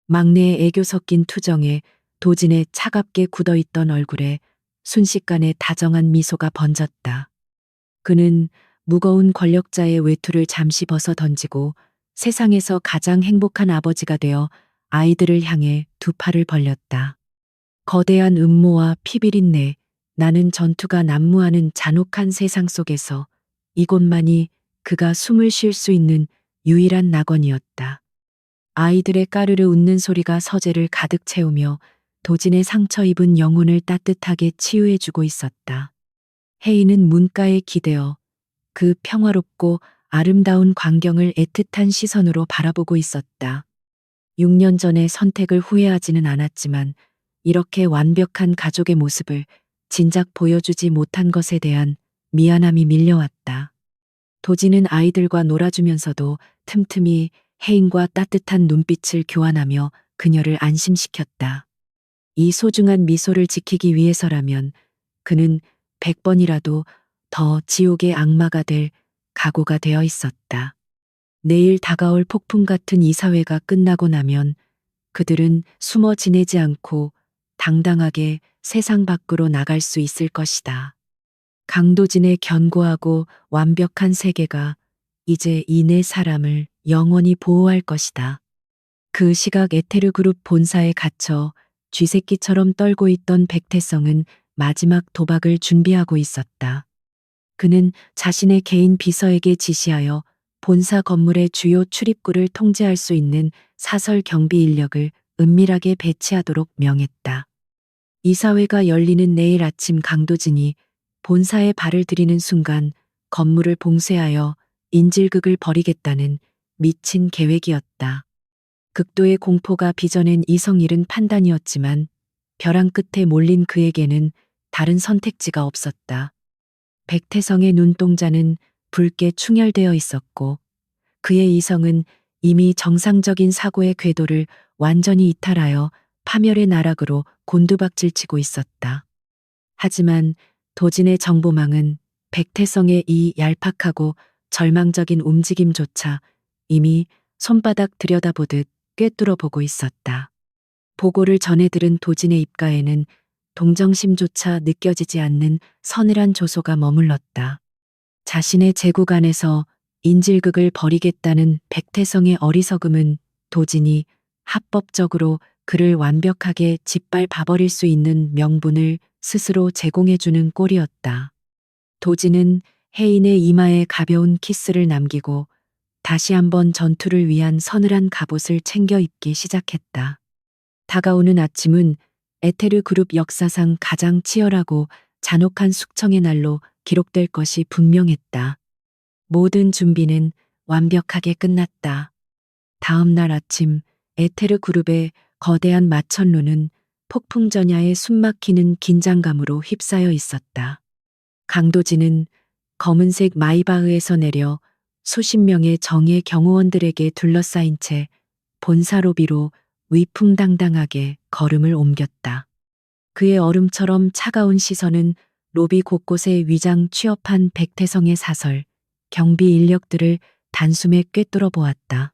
막내의 애교 섞인 투정에 도진의 차갑게 굳어있던 얼굴에 순식간에 다정한 미소가 번졌다. 그는 무거운 권력자의 외투를 잠시 벗어 던지고 세상에서 가장 행복한 아버지가 되어 아이들을 향해 두 팔을 벌렸다. 거대한 음모와 피비린내, 나는 전투가 난무하는 잔혹한 세상 속에서 이곳만이 그가 숨을 쉴 수 있는 유일한 낙원이었다. 아이들의 까르르 웃는 소리가 서재를 가득 채우며 도진의 상처 입은 영혼을 따뜻하게 치유해주고 있었다. 혜인은 문가에 기대어 그 평화롭고 아름다운 광경을 애틋한 시선으로 바라보고 있었다. 6년 전의 선택을 후회하지는 않았지만 이렇게 완벽한 가족의 모습을 진작 보여주지 못한 것에 대한 미안함이 밀려왔다. 도지는 아이들과 놀아주면서도 틈틈이 혜인과 따뜻한 눈빛을 교환하며 그녀를 안심시켰다. 이 소중한 미소를 지키기 위해서라면 그는 100번이라도 더 지옥의 악마가 될 각오가 되어 있었다. 내일 다가올 폭풍 같은 이사회가 끝나고 나면 그들은 숨어 지내지 않고 당당하게 세상 밖으로 나갈 수 있을 것이다. 강도진의 견고하고 완벽한 세계가 이제 이 네 사람을 영원히 보호할 것이다. 그 시각 에테르 그룹 본사에 갇혀 쥐새끼처럼 떨고 있던 백태성은 마지막 도박을 준비하고 있었다. 그는 자신의 개인 비서에게 지시하여 본사 건물의 주요 출입구를 통제할 수 있는 사설 경비 인력을 은밀하게 배치하도록 명했다. 이사회가 열리는 내일 아침 강도진이 본사에 발을 들이는 순간 건물을 봉쇄하여 인질극을 벌이겠다는 미친 계획이었다. 극도의 공포가 빚어낸 이성 잃은 판단이었지만 벼랑 끝에 몰린 그에게는 다른 선택지가 없었다. 백태성의 눈동자는 붉게 충혈되어 있었고 그의 이성은 이미 정상적인 사고의 궤도를 완전히 이탈하여 파멸의 나락으로 곤두박질치고 있었다. 하지만 도진의 정보망은 백태성의 이 얄팍하고 절망적인 움직임조차 이미 손바닥 들여다보듯 꿰뚫어 보고 있었다. 보고를 전해 들은 도진의 입가에는 동정심조차 느껴지지 않는 서늘한 조소가 머물렀다. 자신의 제국 안에서 인질극을 벌이겠다는 백태성의 어리석음은 도진이 합법적으로 그를 완벽하게 짓밟아버릴 수 있는 명분을 스스로 제공해주는 꼴이었다. 도진은 혜인의 이마에 가벼운 키스를 남기고 다시 한번 전투를 위한 서늘한 갑옷을 챙겨 입기 시작했다. 다가오는 아침은 에테르 그룹 역사상 가장 치열하고 잔혹한 숙청의 날로 기록될 것이 분명했다. 모든 준비는 완벽하게 끝났다. 다음 날 아침 에테르 그룹의 거대한 마천루는 폭풍전야에 숨막히는 긴장감으로 휩싸여 있었다. 강도진은 검은색 마이바흐에서 내려 수십 명의 정예 경호원들에게 둘러싸인 채 본사 로비로 위풍당당하게 걸음을 옮겼다. 그의 얼음처럼 차가운 시선은 로비 곳곳에 위장 취업한 백태성의 사설, 경비 인력들을 단숨에 꿰뚫어 보았다.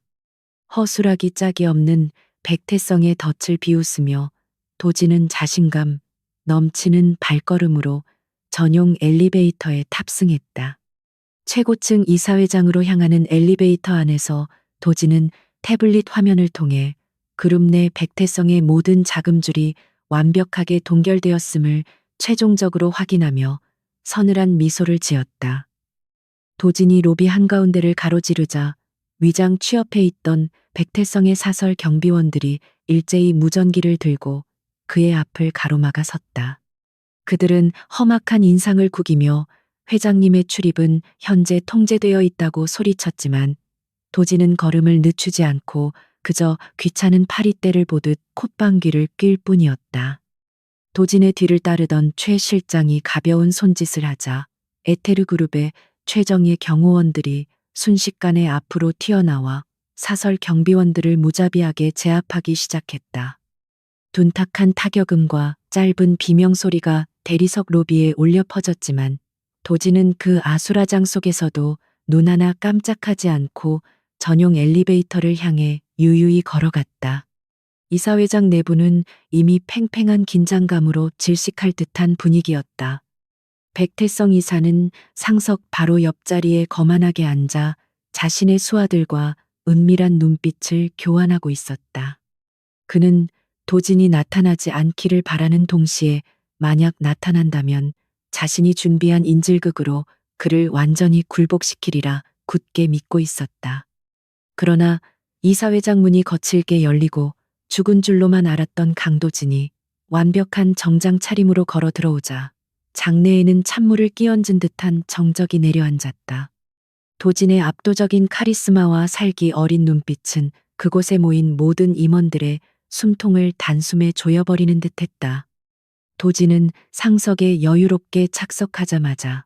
허술하기 짝이 없는 백태성의 덫을 비웃으며 도진은 자신감 넘치는 발걸음으로 전용 엘리베이터에 탑승했다. 최고층 이사회장으로 향하는 엘리베이터 안에서 도진은 태블릿 화면을 통해 그룹 내 백태성의 모든 자금줄이 완벽하게 동결되었음을 최종적으로 확인하며 서늘한 미소를 지었다. 도진이 로비 한가운데를 가로지르자 위장 취업해 있던 백태성의 사설 경비원들이 일제히 무전기를 들고 그의 앞을 가로막아 섰다. 그들은 험악한 인상을 구기며 회장님의 출입은 현재 통제되어 있다고 소리쳤지만 도진은 걸음을 늦추지 않고 그저 귀찮은 파리떼를 보듯 콧방귀를 낄 뿐이었다. 도진의 뒤를 따르던 최 실장이 가벼운 손짓을 하자 에테르 그룹의 최정예 경호원들이 순식간에 앞으로 튀어나와 사설 경비원들을 무자비하게 제압하기 시작했다. 둔탁한 타격음과 짧은 비명소리가 대리석 로비에 울려 퍼졌지만 도진은 그 아수라장 속에서도 눈 하나 깜짝하지 않고 전용 엘리베이터를 향해 유유히 걸어갔다. 이사회장 내부는 이미 팽팽한 긴장감으로 질식할 듯한 분위기였다. 백태성 이사는 상석 바로 옆자리에 거만하게 앉아 자신의 수하들과 은밀한 눈빛을 교환하고 있었다. 그는 도진이 나타나지 않기를 바라는 동시에 만약 나타난다면 자신이 준비한 인질극으로 그를 완전히 굴복시키리라 굳게 믿고 있었다. 그러나 이사회장 문이 거칠게 열리고 죽은 줄로만 알았던 강도진이 완벽한 정장 차림으로 걸어 들어오자 장내에는 찬물을 끼얹은 듯한 정적이 내려앉았다. 도진의 압도적인 카리스마와 살기 어린 눈빛은 그곳에 모인 모든 임원들의 숨통을 단숨에 조여버리는 듯했다. 도진은 상석에 여유롭게 착석하자마자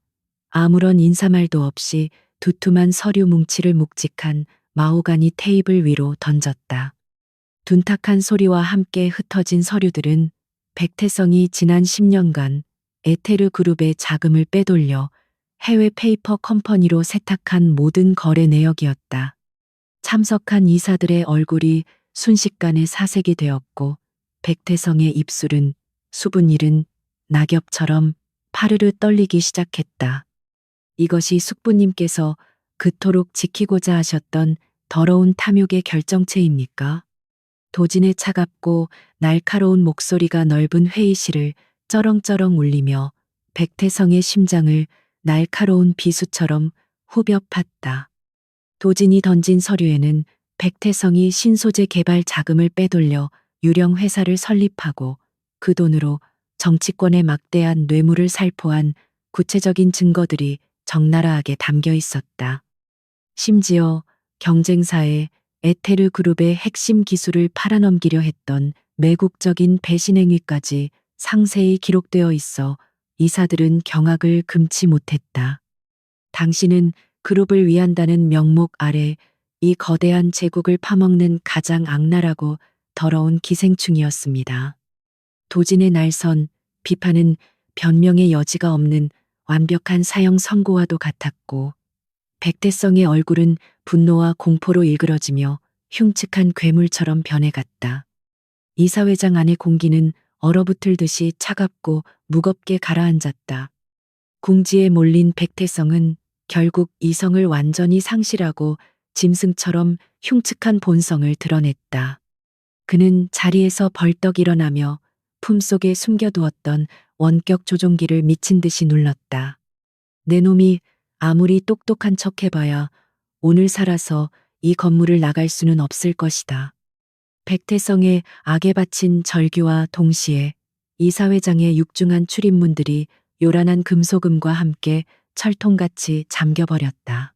아무런 인사말도 없이 두툼한 서류 뭉치를 묵직한 마호가니 테이블 위로 던졌다. 둔탁한 소리와 함께 흩어진 서류들은 백태성이 지난 10년간 에테르 그룹의 자금을 빼돌려 해외 페이퍼 컴퍼니로 세탁한 모든 거래 내역이었다. 참석한 이사들의 얼굴이 순식간에 사색이 되었고 백태성의 입술은 수분 잃은 낙엽처럼 파르르 떨리기 시작했다. 이것이 숙부님께서 그토록 지키고자 하셨던 더러운 탐욕의 결정체입니까? 도진의 차갑고 날카로운 목소리가 넓은 회의실을 쩌렁쩌렁 울리며 백태성의 심장을 날카로운 비수처럼 후벼 팠다. 도진이 던진 서류에는 백태성이 신소재 개발 자금을 빼돌려 유령 회사를 설립하고 그 돈으로 정치권의 막대한 뇌물을 살포한 구체적인 증거들이 적나라하게 담겨 있었다. 심지어 경쟁사에 에테르 그룹의 핵심 기술을 팔아넘기려 했던 매국적인 배신 행위까지 상세히 기록되어 있어 이사들은 경악을 금치 못했다. 당신은 그룹을 위한다는 명목 아래 이 거대한 제국을 파먹는 가장 악랄하고 더러운 기생충이었습니다. 도진의 날선 비판은 변명의 여지가 없는 완벽한 사형 선고와도 같았고, 백대성의 얼굴은 분노와 공포로 일그러지며 흉측한 괴물처럼 변해갔다. 이사회장 안의 공기는 얼어붙을 듯이 차갑고 무겁게 가라앉았다. 궁지에 몰린 백태성은 결국 이성을 완전히 상실하고 짐승처럼 흉측한 본성을 드러냈다. 그는 자리에서 벌떡 일어나며 품속에 숨겨두었던 원격 조종기를 미친 듯이 눌렀다. 내 놈이 아무리 똑똑한 척 해봐야 오늘 살아서 이 건물을 나갈 수는 없을 것이다. 백태성의 악에 바친 절규와 동시에 이사회장의 육중한 출입문들이 요란한 금소금과 함께 철통같이 잠겨버렸다.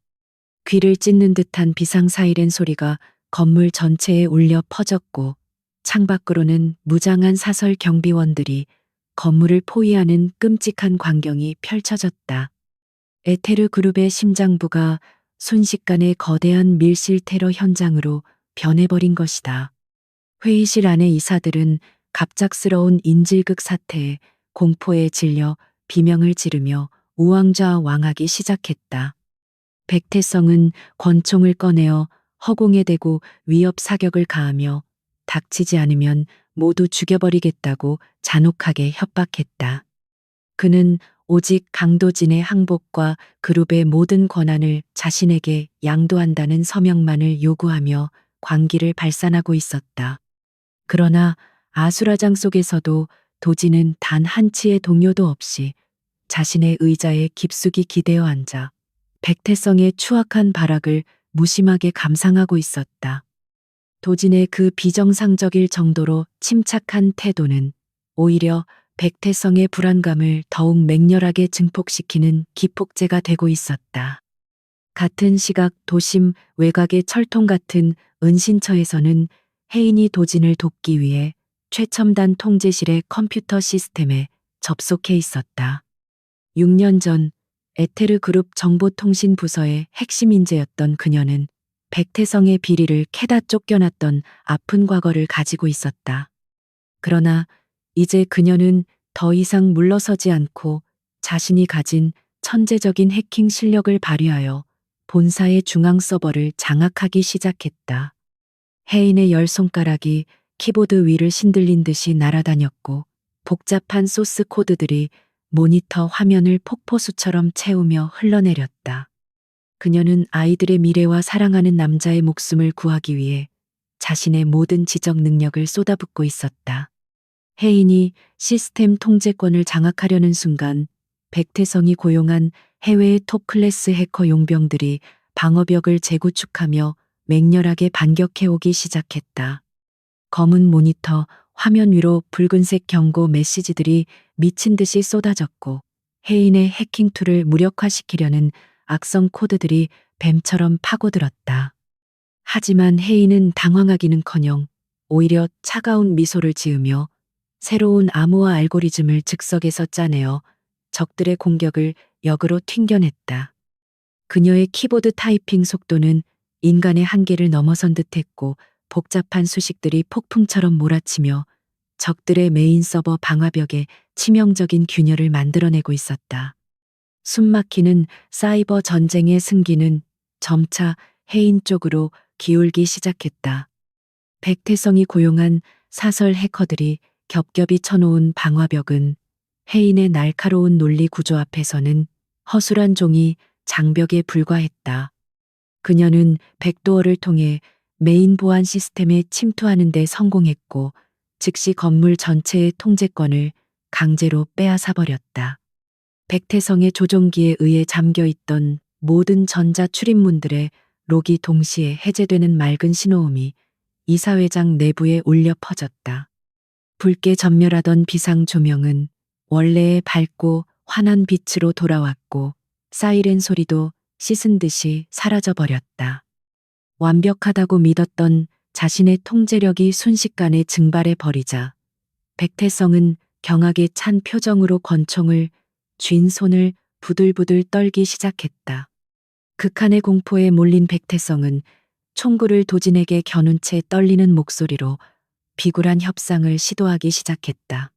귀를 찢는 듯한 비상 사이렌 소리가 건물 전체에 울려 퍼졌고, 창밖으로는 무장한 사설 경비원들이 건물을 포위하는 끔찍한 광경이 펼쳐졌다. 에테르 그룹의 심장부가 순식간에 거대한 밀실 테러 현장으로 변해버린 것이다. 회의실 안의 이사들은 갑작스러운 인질극 사태에 공포에 질려 비명을 지르며 우왕좌왕하기 시작했다. 백태성은 권총을 꺼내어 허공에 대고 위협 사격을 가하며 닥치지 않으면 모두 죽여버리겠다고 잔혹하게 협박했다. 그는 오직 강도진의 항복과 그룹의 모든 권한을 자신에게 양도한다는 서명만을 요구하며 광기를 발산하고 있었다. 그러나 아수라장 속에서도 도진은 단 한치의 동요도 없이 자신의 의자에 깊숙이 기대어 앉아 백태성의 추악한 발악을 무심하게 감상하고 있었다. 도진의 그 비정상적일 정도로 침착한 태도는 오히려 백태성의 불안감을 더욱 맹렬하게 증폭시키는 기폭제가 되고 있었다. 같은 시각 도심 외곽의 철통 같은 은신처에서는 혜인이 도진을 돕기 위해 최첨단 통제실의 컴퓨터 시스템에 접속해 있었다. 6년 전 에테르 그룹 정보통신 부서의 핵심 인재였던 그녀는 백태성의 비리를 캐다 쫓겨났던 아픈 과거를 가지고 있었다. 그러나 이제 그녀는 더 이상 물러서지 않고 자신이 가진 천재적인 해킹 실력을 발휘하여 본사의 중앙 서버를 장악하기 시작했다. 혜인의 열 손가락이 키보드 위를 신들린 듯이 날아다녔고, 복잡한 소스 코드들이 모니터 화면을 폭포수처럼 채우며 흘러내렸다. 그녀는 아이들의 미래와 사랑하는 남자의 목숨을 구하기 위해 자신의 모든 지적 능력을 쏟아붓고 있었다. 혜인이 시스템 통제권을 장악하려는 순간 백태성이 고용한 해외의 톱 클래스 해커 용병들이 방어벽을 재구축하며 맹렬하게 반격해오기 시작했다. 검은 모니터 화면 위로 붉은색 경고 메시지들이 미친 듯이 쏟아졌고, 혜인의 해킹 툴을 무력화시키려는 악성 코드들이 뱀처럼 파고들었다. 하지만 혜인은 당황하기는커녕 오히려 차가운 미소를 지으며 새로운 암호화 알고리즘을 즉석에서 짜내어 적들의 공격을 역으로 튕겨냈다. 그녀의 키보드 타이핑 속도는 인간의 한계를 넘어선 듯했고, 복잡한 수식들이 폭풍처럼 몰아치며 적들의 메인 서버 방화벽에 치명적인 균열을 만들어내고 있었다. 숨막히는 사이버 전쟁의 승기는 점차 혜인 쪽으로 기울기 시작했다. 백태성이 고용한 사설 해커들이 겹겹이 쳐놓은 방화벽은 혜인의 날카로운 논리 구조 앞에서는 허술한 종이 장벽에 불과했다. 그녀는 백도어를 통해 메인 보안 시스템에 침투하는 데 성공했고, 즉시 건물 전체의 통제권을 강제로 빼앗아 버렸다. 백태성의 조종기에 의해 잠겨있던 모든 전자 출입문들의 록이 동시에 해제되는 맑은 신호음이 이사회장 내부에 울려 퍼졌다. 붉게 전멸하던 비상 조명은 원래의 밝고 환한 빛으로 돌아왔고, 사이렌 소리도 씻은 듯이 사라져 버렸다. 완벽하다고 믿었던 자신의 통제력이 순식간에 증발해 버리자 백태성은 경악에 찬 표정으로 권총을 쥔 손을 부들부들 떨기 시작했다. 극한의 공포에 몰린 백태성은 총구를 도진에게 겨눈 채 떨리는 목소리로 비굴한 협상을 시도하기 시작했다.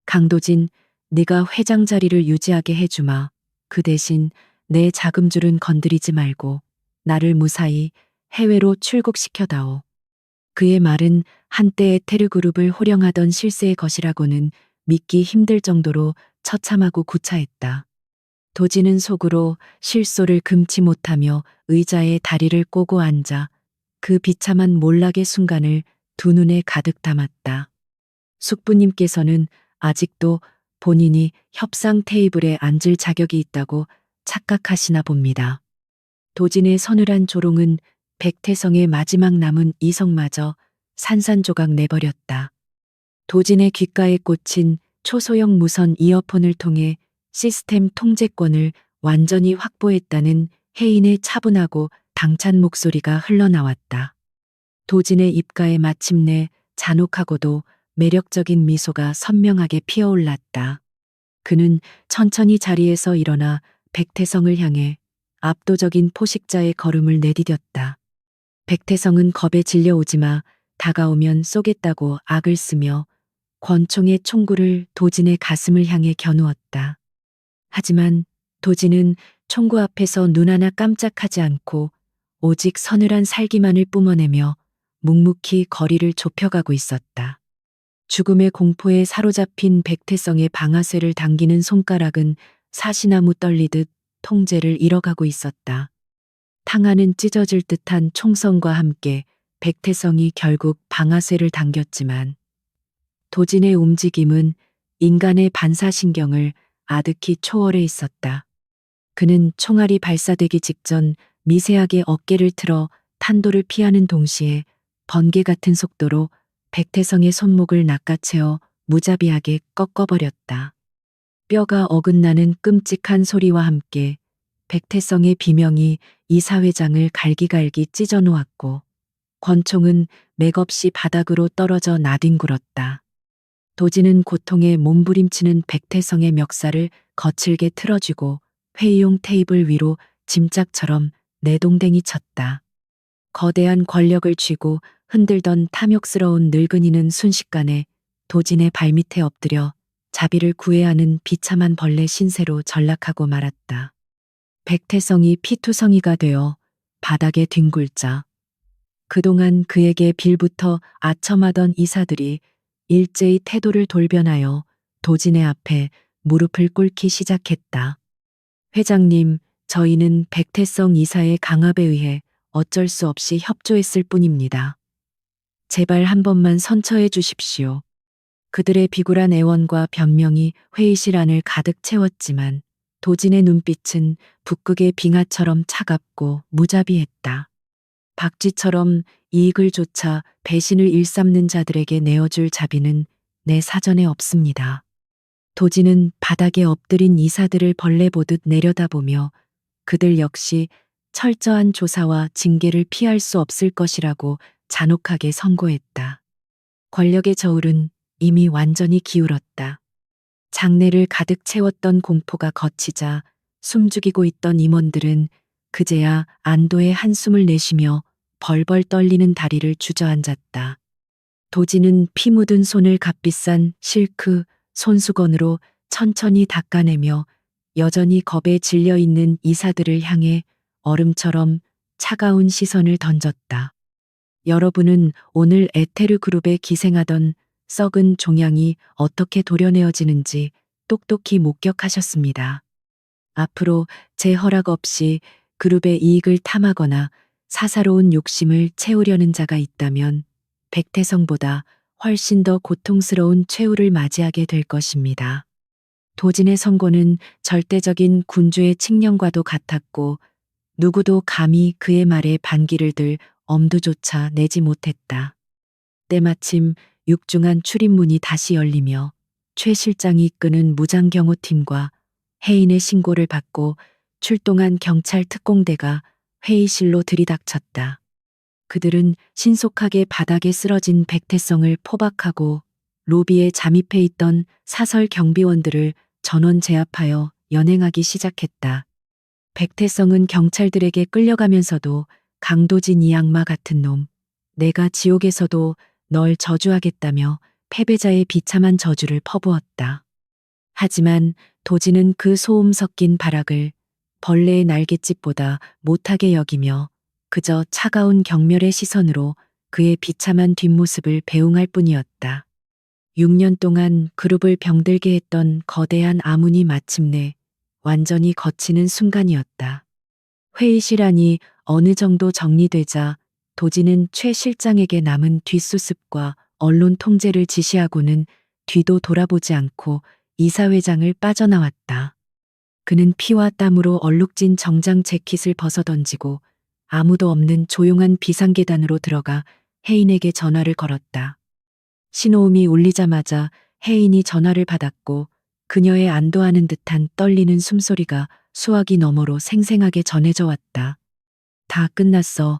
강도진, 네가 회장 자리를 유지하게 해주마. 그 대신 내 자금줄은 건드리지 말고 나를 무사히 해외로 출국시켜다오. 그의 말은 한때 에테르그룹을 호령하던 실세의 것이라고는 믿기 힘들 정도로 처참하고 구차했다. 도지는 속으로 실소를 금치 못하며 의자에 다리를 꼬고 앉아 그 비참한 몰락의 순간을 두 눈에 가득 담았다. 숙부님께서는 아직도 본인이 협상 테이블에 앉을 자격이 있다고 착각하시나 봅니다. 도진의 서늘한 조롱은 백태성의 마지막 남은 이성마저 산산조각 내버렸다. 도진의 귓가에 꽂힌 초소형 무선 이어폰을 통해 시스템 통제권을 완전히 확보했다는 혜인의 차분하고 당찬 목소리가 흘러나왔다. 도진의 입가에 마침내 잔혹하고도 매력적인 미소가 선명하게 피어올랐다. 그는 천천히 자리에서 일어나 백태성을 향해 압도적인 포식자의 걸음을 내디뎠다. 백태성은 겁에 질려오지마 다가오면 쏘겠다고 악을 쓰며 권총의 총구를 도진의 가슴을 향해 겨누었다. 하지만 도진은 총구 앞에서 눈 하나 깜짝하지 않고 오직 서늘한 살기만을 뿜어내며 묵묵히 거리를 좁혀가고 있었다. 죽음의 공포에 사로잡힌 백태성의 방아쇠를 당기는 손가락은 사시나무 떨리듯 통제를 잃어가고 있었다. 탕하는 찢어질 듯한 총성과 함께 백태성이 결국 방아쇠를 당겼지만 도진의 움직임은 인간의 반사신경을 아득히 초월해 있었다. 그는 총알이 발사되기 직전 미세하게 어깨를 틀어 탄도를 피하는 동시에 번개 같은 속도로 백태성의 손목을 낚아채어 무자비하게 꺾어버렸다. 뼈가 어긋나는 끔찍한 소리와 함께 백태성의 비명이 이사회장을 갈기갈기 찢어 놓았고 권총은 맥없이 바닥으로 떨어져 나뒹굴었다. 도진은 고통에 몸부림치는 백태성의 멱살을 거칠게 틀어쥐고 회의용 테이블 위로 짐짝처럼 내동댕이 쳤다. 거대한 권력을 쥐고 흔들던 탐욕스러운 늙은이는 순식간에 도진의 발밑에 엎드려 자비를 구해야 하는 비참한 벌레 신세로 전락하고 말았다. 백태성이 피투성이가 되어 바닥에 뒹굴자 그동안 그에게 빌부터 아첨하던 이사들이 일제히 태도를 돌변하여 도진의 앞에 무릎을 꿇기 시작했다. 회장님, 저희는 백태성 이사의 강압에 의해 어쩔 수 없이 협조했을 뿐입니다. 제발 한 번만 선처해 주십시오. 그들의 비굴한 애원과 변명이 회의실 안을 가득 채웠지만 도진의 눈빛은 북극의 빙하처럼 차갑고 무자비했다. 박쥐처럼 이익을 쫓아 배신을 일삼는 자들에게 내어줄 자비는 내 사전에 없습니다. 도진은 바닥에 엎드린 이사들을 벌레 보듯 내려다보며 그들 역시 철저한 조사와 징계를 피할 수 없을 것이라고 잔혹하게 선고했다. 권력의 저울은 이미 완전히 기울었다. 장내를 가득 채웠던 공포가 걷히자 숨죽이고 있던 임원들은 그제야 안도의 한숨을 내쉬며 벌벌 떨리는 다리를 주저앉았다. 도진은 피 묻은 손을 값비싼 실크 손수건으로 천천히 닦아내며 여전히 겁에 질려 있는 이사들을 향해 얼음처럼 차가운 시선을 던졌다. 여러분은 오늘 에테르 그룹에 기생하던 썩은 종양이 어떻게 도려내어지는지 똑똑히 목격하셨습니다. 앞으로 제 허락 없이 그룹의 이익을 탐하거나 사사로운 욕심을 채우려는 자가 있다면 백태성보다 훨씬 더 고통스러운 최후를 맞이하게 될 것입니다. 도진의 선고는 절대적인 군주의 칙령과도 같았고 누구도 감히 그의 말에 반기를 들 엄두조차 내지 못했다. 때마침 육중한 출입문이 다시 열리며 최 실장이 이끄는 무장경호팀과 혜인의 신고를 받고 출동한 경찰 특공대가 회의실로 들이닥쳤다. 그들은 신속하게 바닥에 쓰러진 백태성을 포박하고 로비에 잠입해 있던 사설 경비원들을 전원 제압하여 연행하기 시작했다. 백태성은 경찰들에게 끌려가면서도 강도진 이 악마 같은 놈, 내가 지옥에서도 널 저주하겠다며 패배자의 비참한 저주를 퍼부었다. 하지만 도진은 그 소음 섞인 발악을 벌레의 날갯짓보다 못하게 여기며 그저 차가운 경멸의 시선으로 그의 비참한 뒷모습을 배웅할 뿐이었다. 6년 동안 그룹을 병들게 했던 거대한 암운이 마침내 완전히 걷히는 순간이었다. 회의실 안이 어느 정도 정리되자 도진은 최 실장에게 남은 뒷수습과 언론 통제를 지시하고는 뒤도 돌아보지 않고 이사회장을 빠져나왔다. 그는 피와 땀으로 얼룩진 정장 재킷을 벗어던지고 아무도 없는 조용한 비상계단으로 들어가 혜인에게 전화를 걸었다. 신호음이 울리자마자 혜인이 전화를 받았고 그녀의 안도하는 듯한 떨리는 숨소리가 수화기 너머로 생생하게 전해져 왔다. 다 끝났어.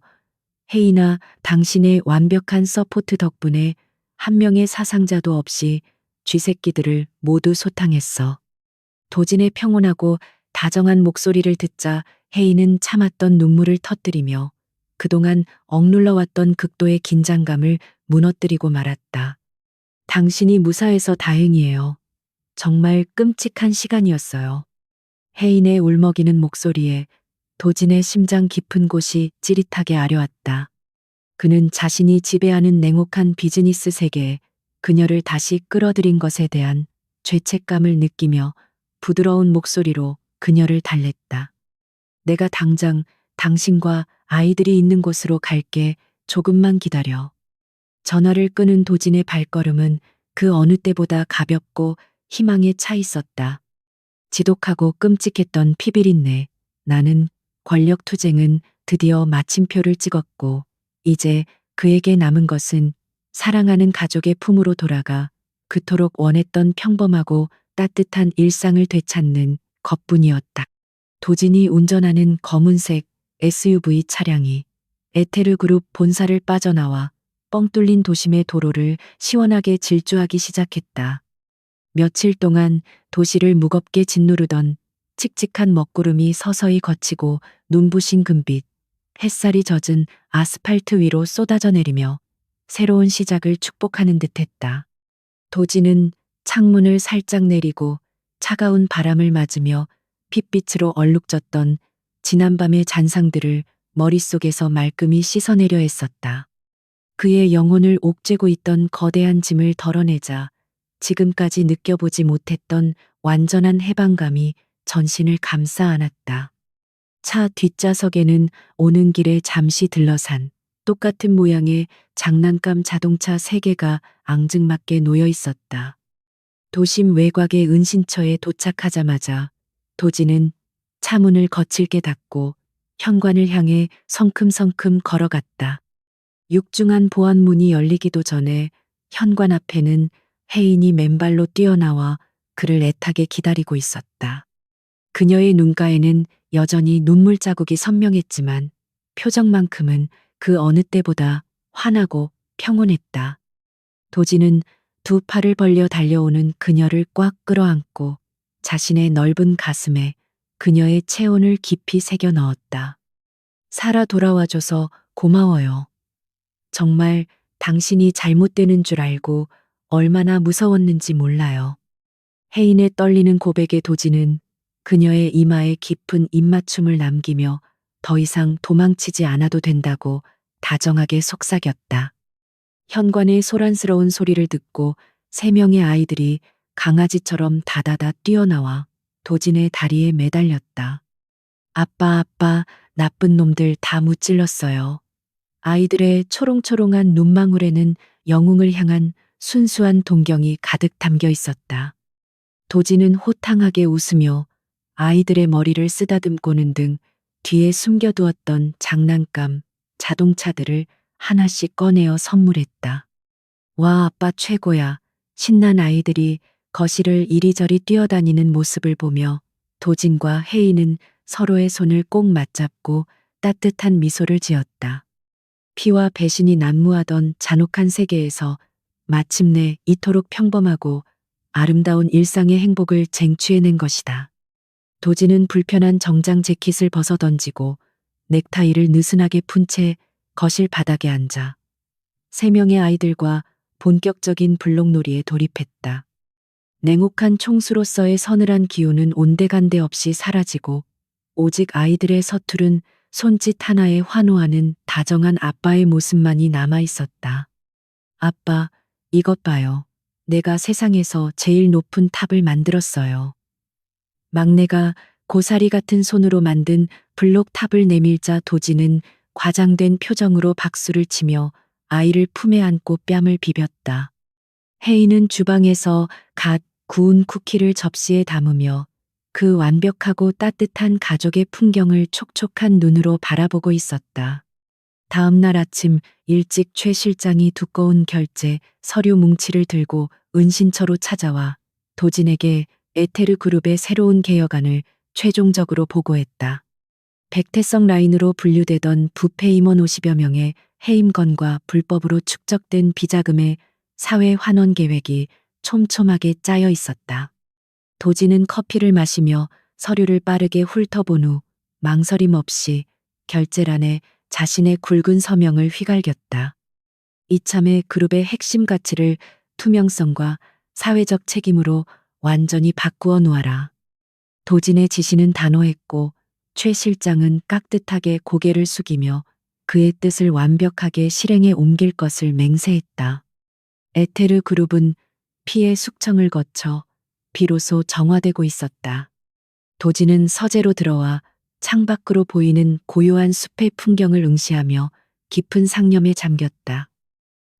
혜인아, 당신의 완벽한 서포트 덕분에 한 명의 사상자도 없이 쥐새끼들을 모두 소탕했어. 도진의 평온하고 다정한 목소리를 듣자 혜인은 참았던 눈물을 터뜨리며 그동안 억눌러왔던 극도의 긴장감을 무너뜨리고 말았다. 당신이 무사해서 다행이에요. 정말 끔찍한 시간이었어요. 혜인의 울먹이는 목소리에 도진의 심장 깊은 곳이 찌릿하게 아려왔다. 그는 자신이 지배하는 냉혹한 비즈니스 세계에 그녀를 다시 끌어들인 것에 대한 죄책감을 느끼며 부드러운 목소리로 그녀를 달랬다. 내가 당장 당신과 아이들이 있는 곳으로 갈게. 조금만 기다려. 전화를 끄는 도진의 발걸음은 그 어느 때보다 가볍고 희망에 차 있었다. 지독하고 끔찍했던 피비린내, 나는 권력 투쟁은 드디어 마침표를 찍었고 이제 그에게 남은 것은 사랑하는 가족의 품으로 돌아가 그토록 원했던 평범하고 따뜻한 일상을 되찾는 것뿐이었다. 도진이 운전하는 검은색 SUV 차량이 에테르 그룹 본사를 빠져나와 뻥 뚫린 도심의 도로를 시원하게 질주하기 시작했다. 며칠 동안 도시를 무겁게 짓누르던 칙칙한 먹구름이 서서히 걷히고 눈부신 금빛, 햇살이 젖은 아스팔트 위로 쏟아져 내리며 새로운 시작을 축복하는 듯했다. 도진은 창문을 살짝 내리고 차가운 바람을 맞으며 핏빛으로 얼룩졌던 지난밤의 잔상들을 머릿속에서 말끔히 씻어내려 했었다. 그의 영혼을 옥죄고 있던 거대한 짐을 덜어내자 지금까지 느껴보지 못했던 완전한 해방감이 전신을 감싸 안았다. 차 뒷좌석에는 오는 길에 잠시 들러산 똑같은 모양의 장난감 자동차 3개가 앙증맞게 놓여 있었다. 도심 외곽의 은신처에 도착하자마자 도진은 차문을 거칠게 닫고 현관을 향해 성큼성큼 걸어갔다. 육중한 보안문이 열리기도 전에 현관 앞에는 혜인이 맨발로 뛰어나와 그를 애타게 기다리고 있었다. 그녀의 눈가에는 여전히 눈물 자국이 선명했지만 표정만큼은 그 어느 때보다 환하고 평온했다. 도진은 두 팔을 벌려 달려오는 그녀를 꽉 끌어안고 자신의 넓은 가슴에 그녀의 체온을 깊이 새겨 넣었다. 살아 돌아와줘서 고마워요. 정말 당신이 잘못되는 줄 알고 얼마나 무서웠는지 몰라요. 혜인의 떨리는 고백에 도진은 그녀의 이마에 깊은 입맞춤을 남기며 더 이상 도망치지 않아도 된다고 다정하게 속삭였다. 현관의 소란스러운 소리를 듣고 3명의 아이들이 강아지처럼 다다다 뛰어나와 도진의 다리에 매달렸다. 아빠, 아빠, 나쁜 놈들 다 무찔렀어요. 아이들의 초롱초롱한 눈망울에는 영웅을 향한 순수한 동경이 가득 담겨 있었다. 도진은 호탕하게 웃으며 아이들의 머리를 쓰다듬고는 등 뒤에 숨겨두었던 장난감, 자동차들을 하나씩 꺼내어 선물했다. 와, 아빠 최고야. 신난 아이들이 거실을 이리저리 뛰어다니는 모습을 보며 도진과 혜인은 서로의 손을 꼭 맞잡고 따뜻한 미소를 지었다. 피와 배신이 난무하던 잔혹한 세계에서 마침내 이토록 평범하고 아름다운 일상의 행복을 쟁취해낸 것이다. 도지는 불편한 정장 재킷을 벗어던지고 넥타이를 느슨하게 푼 채 거실 바닥에 앉아 세 명의 아이들과 본격적인 블록놀이에 돌입했다. 냉혹한 총수로서의 서늘한 기운은 온데간데 없이 사라지고 오직 아이들의 서투른 손짓 하나에 환호하는 다정한 아빠의 모습만이 남아 있었다. 아빠, 이것 봐요. 내가 세상에서 제일 높은 탑을 만들었어요. 막내가 고사리 같은 손으로 만든 블록 탑을 내밀자 도지는 과장된 표정으로 박수를 치며 아이를 품에 안고 뺨을 비볐다. 혜인은 주방에서 갓 구운 쿠키를 접시에 담으며 그 완벽하고 따뜻한 가족의 풍경을 촉촉한 눈으로 바라보고 있었다. 다음 날 아침 일찍 최 실장이 두꺼운 결제, 서류 뭉치를 들고 은신처로 찾아와 도진에게 에테르 그룹의 새로운 개혁안을 최종적으로 보고했다. 백태성 라인으로 분류되던 부패 임원 50여 명의 해임건과 불법으로 축적된 비자금의 사회 환원 계획이 촘촘하게 짜여 있었다. 도지는 커피를 마시며 서류를 빠르게 훑어본 후 망설임 없이 결제란에 자신의 굵은 서명을 휘갈겼다. 이참에 그룹의 핵심 가치를 투명성과 사회적 책임으로 완전히 바꾸어 놓아라. 도진의 지시는 단호했고 최 실장은 깍듯하게 고개를 숙이며 그의 뜻을 완벽하게 실행에 옮길 것을 맹세했다. 에테르 그룹은 피해 숙청을 거쳐 비로소 정화되고 있었다. 도지는 서재로 들어와 창밖으로 보이는 고요한 숲의 풍경을 응시하며 깊은 상념에 잠겼다.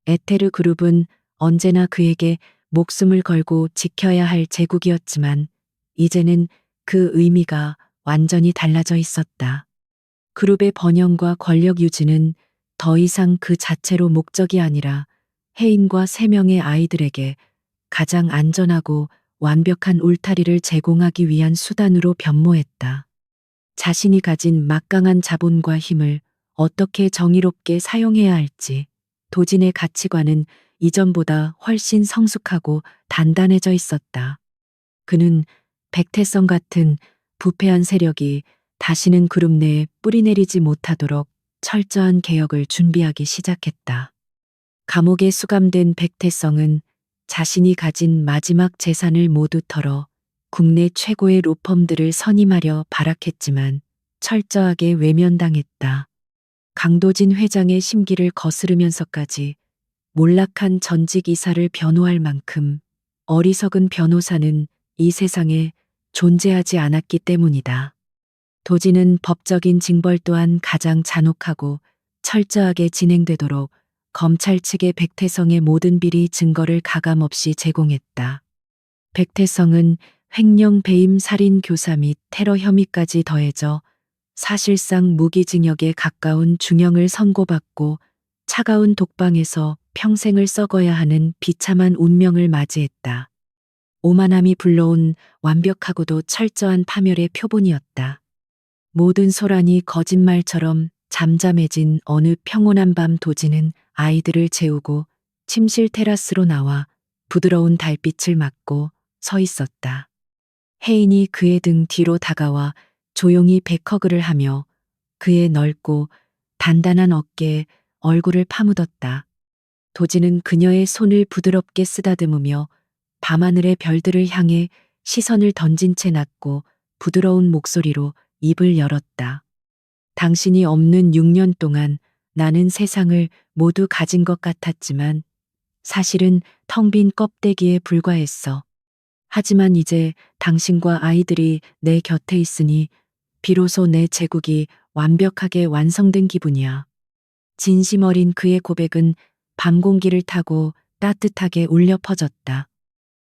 에테르 그룹은 언제나 그에게 목숨을 걸고 지켜야 할 제국이었지만 이제는 그 의미가 완전히 달라져 있었다. 그룹의 번영과 권력 유지는 더 이상 그 자체로 목적이 아니라 혜인과 세 명의 아이들에게 가장 안전하고 완벽한 울타리를 제공하기 위한 수단으로 변모했다. 자신이 가진 막강한 자본과 힘을 어떻게 정의롭게 사용해야 할지 도진의 가치관은 이전보다 훨씬 성숙하고 단단해져 있었다. 그는 백태성 같은 부패한 세력이 다시는 그룹 내에 뿌리내리지 못하도록 철저한 개혁을 준비하기 시작했다. 감옥에 수감된 백태성은 자신이 가진 마지막 재산을 모두 털어 국내 최고의 로펌들을 선임하려 발악했지만 철저하게 외면당했다. 강도진 회장의 심기를 거스르면서까지 몰락한 전직 이사를 변호할 만큼 어리석은 변호사는 이 세상에 존재하지 않았기 때문이다. 도지는 법적인 징벌 또한 가장 잔혹하고 철저하게 진행되도록 검찰 측에 백태성의 모든 비리 증거를 가감없이 제공했다. 백태성은 횡령 배임 살인 교사 및 테러 혐의까지 더해져 사실상 무기징역에 가까운 중형을 선고받고 차가운 독방에서 평생을 썩어야 하는 비참한 운명을 맞이했다. 오만함이 불러온 완벽하고도 철저한 파멸의 표본이었다. 모든 소란이 거짓말처럼 잠잠해진 어느 평온한 밤 도지는 아이들을 재우고 침실 테라스로 나와 부드러운 달빛을 맞고 서 있었다. 혜인이 그의 등 뒤로 다가와 조용히 백허그를 하며 그의 넓고 단단한 어깨에 얼굴을 파묻었다. 도지는 그녀의 손을 부드럽게 쓰다듬으며 밤하늘의 별들을 향해 시선을 던진 채 낮고 부드러운 목소리로 입을 열었다. 당신이 없는 6년 동안 나는 세상을 모두 가진 것 같았지만 사실은 텅 빈 껍데기에 불과했어. 하지만 이제 당신과 아이들이 내 곁에 있으니 비로소 내 제국이 완벽하게 완성된 기분이야. 진심 어린 그의 고백은 밤 공기를 타고 따뜻하게 울려 퍼졌다.